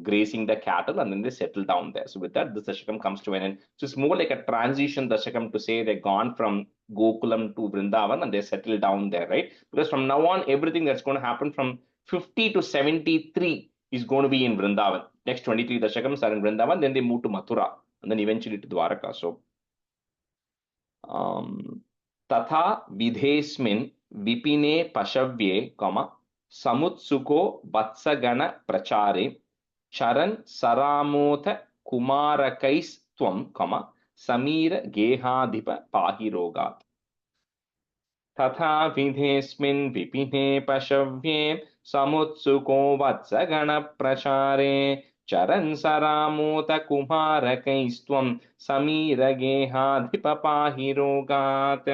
grazing the cattle, and then they settle down there. So with that, this Dashakam comes to an end. So it's more like a transition Dashakam to say they've gone from Gokulam to Vrindavan and they settle down there, right? Because from now on, everything that's going to happen from 50 to 73 is going to be in Vrindavan. Next 23 Dashakams are in Vrindavan, then they move to Mathura, and then eventually to Dwaraka. So तथा विधेस्मिन् विपिने पशव्ये समुत्सुको वत्सगण प्रचारे चरन् सरामोथ कुमारकैस्त्वं समीर गेहाधिप पाहि रोगात्. तथा विधेस्मिन् विपिने पशव्ये समुत्सुको वत्सगण प्रचारे चरन् सरामोत कुमारकैस्त्वं समीरगेहाधिप पाहि रोगात्.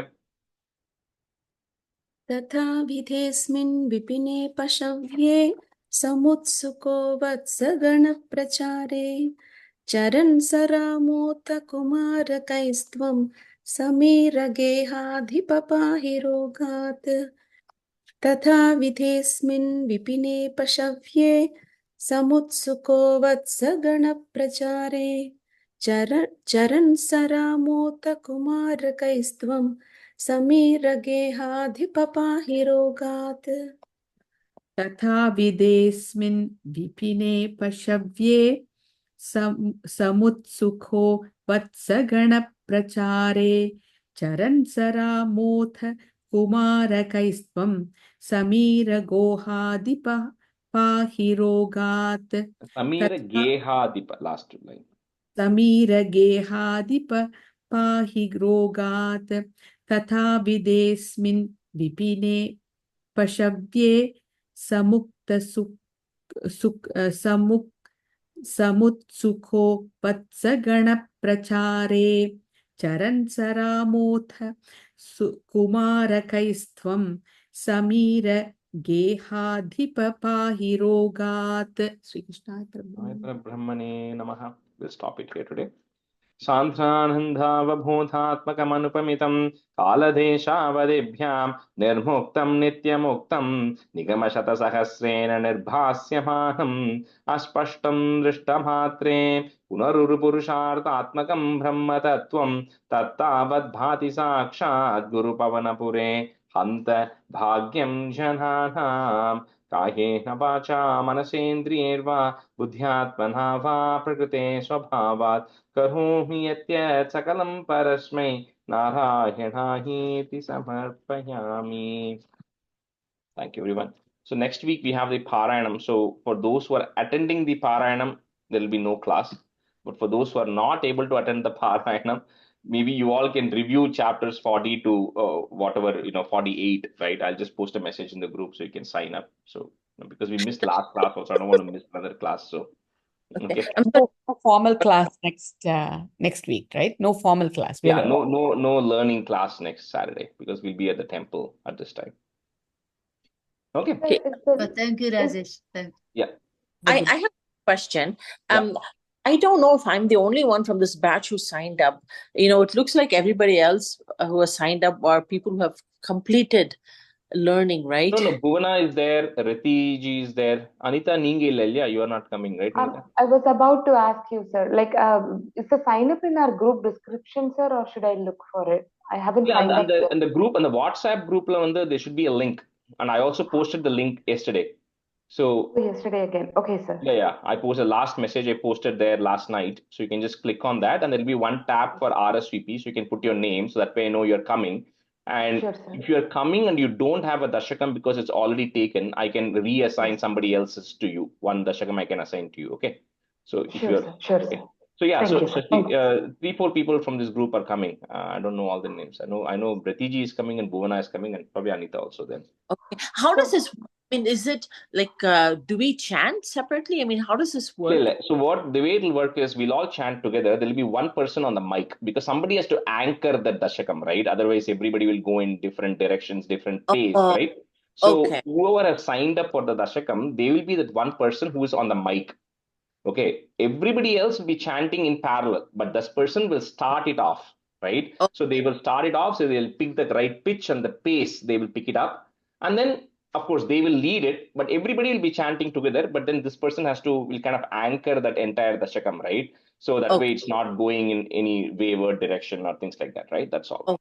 तथा विधेऽस्मिन् विपिने पशव्ये समुत्सुको वत्सगणप्रचारे चरन् सरामोत कुमारकैस्त्वं समीरगेहाधिपपाहि रोगात्. तथा विधेऽस्मिन् विपिने पशव्ये समुत्सुको वत्सगणप्रचारे चरन् सरामोत कुमारकैस्त्वं समीरगेहाधिपपाहि रोगात्. तथा विधेऽस्मिन् विपिने पशव्ये समुत्सुको वत्सगणप्रचारे चरन् सरामोथ कुमारकैस्त्वं समीरगोहाधिप पाहि रोगात्. समीरगेहाधिप, last line. समीरगेहाधिप पाहि रोगात्. तथा विधेऽस्मिन् विपिने पशव्ये समुत्सुको वत्सगणप्रचारे चरन् सरामोथ कुमारकैस्त्वं समीर गेहाधिप पाहि रोगात्. श्रीकृष्णाय ब्रह्मणे नमः. We'll stop it here today. सान्ध्रानन्दावबोधात्मकमनुपमितं कालदेशावधिभ्यां निर्मुक्तं नित्यमुक्तं निगमशतसहस्रेण निर्भास्यमानम् अस्पष्टं दृष्टमात्रे पुनरुरुपुरुषार्थात्मकं ब्रह्मतत्त्वं तत्तावद्भाति साक्षात् गुरुपवनपुरे हन्त भाग्यं जनानां कायेन वाचा मनसेन्द्रियैर्वा बुद्ध्यात्मना वा प्रकृते स्वभावात् करोमि यत् सकलं परस्मै नारायणायेति समर्पयामि. Thank you, everyone. So next week we have the Parayanam. So for those who are attending the Parayanam, there will be no class. But for those who are not able to attend the Parayanam, maybe you all can review chapters 40 to whatever, 48, right? I'll just post a message in the group so you can sign up. So because we missed last class also, I don't want to miss another class. So okay. No formal class next week, right? No formal class. Yeah, no learning class next Saturday because we'll be at the temple at this time. Okay. Thank you, Rajesh. Yeah. I have a question. I don't know if I'm the only one from this batch who signed up. It looks like everybody else who has signed up are people who have completed learning, right? No, Bhuvana is there, Riti ji is there. Anita Ninge Lelia, you are not coming, right? I was about to ask you, sir, like, is the sign up in our group description, sir, or should I look for it? I haven't signed up yet. And the group, and the WhatsApp group, there should be a link. And I also posted the link yesterday. So Oh, yesterday again. Okay, sir. yeah, I posted last message I posted there last night. So you can just click on that, and there'll be one tab for RSVP. So you can put your name, so that way I know you're coming. And Sure, sir. if you're coming and you don't have a Dashakam because it's already taken, I can reassign somebody else's to you. One Dashakam I can assign to you. Okay. So if Sure, you're sir. Sure, okay. sir. So yeah, Thank so you, sir. Thank you. 3-4 people from this group are coming. I don't know all the names. I know Bratiji is coming and Bhuvana is coming and probably Anita also then. Okay. How does this work? I mean, is it like, do we chant separately? I mean, how does this work? So what the way it'll work is we'll all chant together. There'll be one person on the mic because somebody has to anchor the Dashakam, right? Otherwise, everybody will go in different directions, different pace, Oh, right? So okay. whoever has signed up for the Dashakam, they will be that one person who is on the mic. Okay, everybody else will be chanting in parallel, but this person will start it off, right? Oh, So they will start it off, so they'll pick the right pitch and the pace, they will pick it up. And then, of course, they will lead it, but everybody will be chanting together. But then this person will kind of anchor that entire Dashakam, right? So that way okay. it's not going in any wayward direction or things like that, right? That's all. Oh,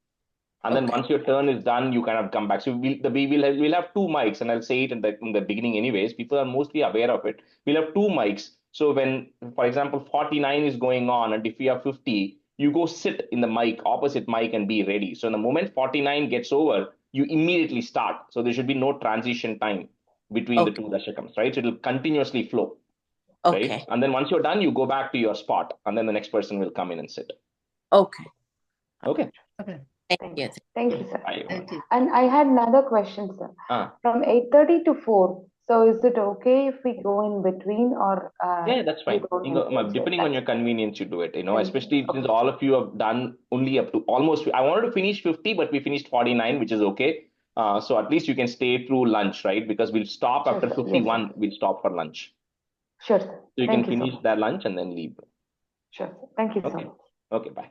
And then okay. once your turn is done, you kind of come back. So we'll have 2 mics, and I'll say it in the beginning anyways. People are mostly aware of it. We'll have 2 mics. So when, for example, 49 is going on, and if you have 50, you go sit in the mic, opposite mic, and be ready. So in the moment 49 gets over, you immediately start. So there should be no transition time between the Okay. two Dashakams, right? So it'll continuously flow, right? Okay. And then once you're done, you go back to your spot, and then the next person will come in and sit. Okay. Okay. Okay. Thank Thank you. you. Thank you, sir. Bye. Thank you. And I had another question, sir. From 8:30 to 4. So is it okay if we go in between or Yeah, that's we fine. don't need to? Depending on your convenience, you do it. Thank you. Especially since Okay. all of you have done only up to almost. I wanted to finish 50, but we finished 49, which is okay. So at least you can stay through lunch, right? Because we'll stop Sure, after sir. Yes, 51. sir. We'll stop for lunch. Sure, sir. So you can Thank you so finish much. that lunch and then leave. Sure, sir. Thank you so Okay. much. Okay, bye.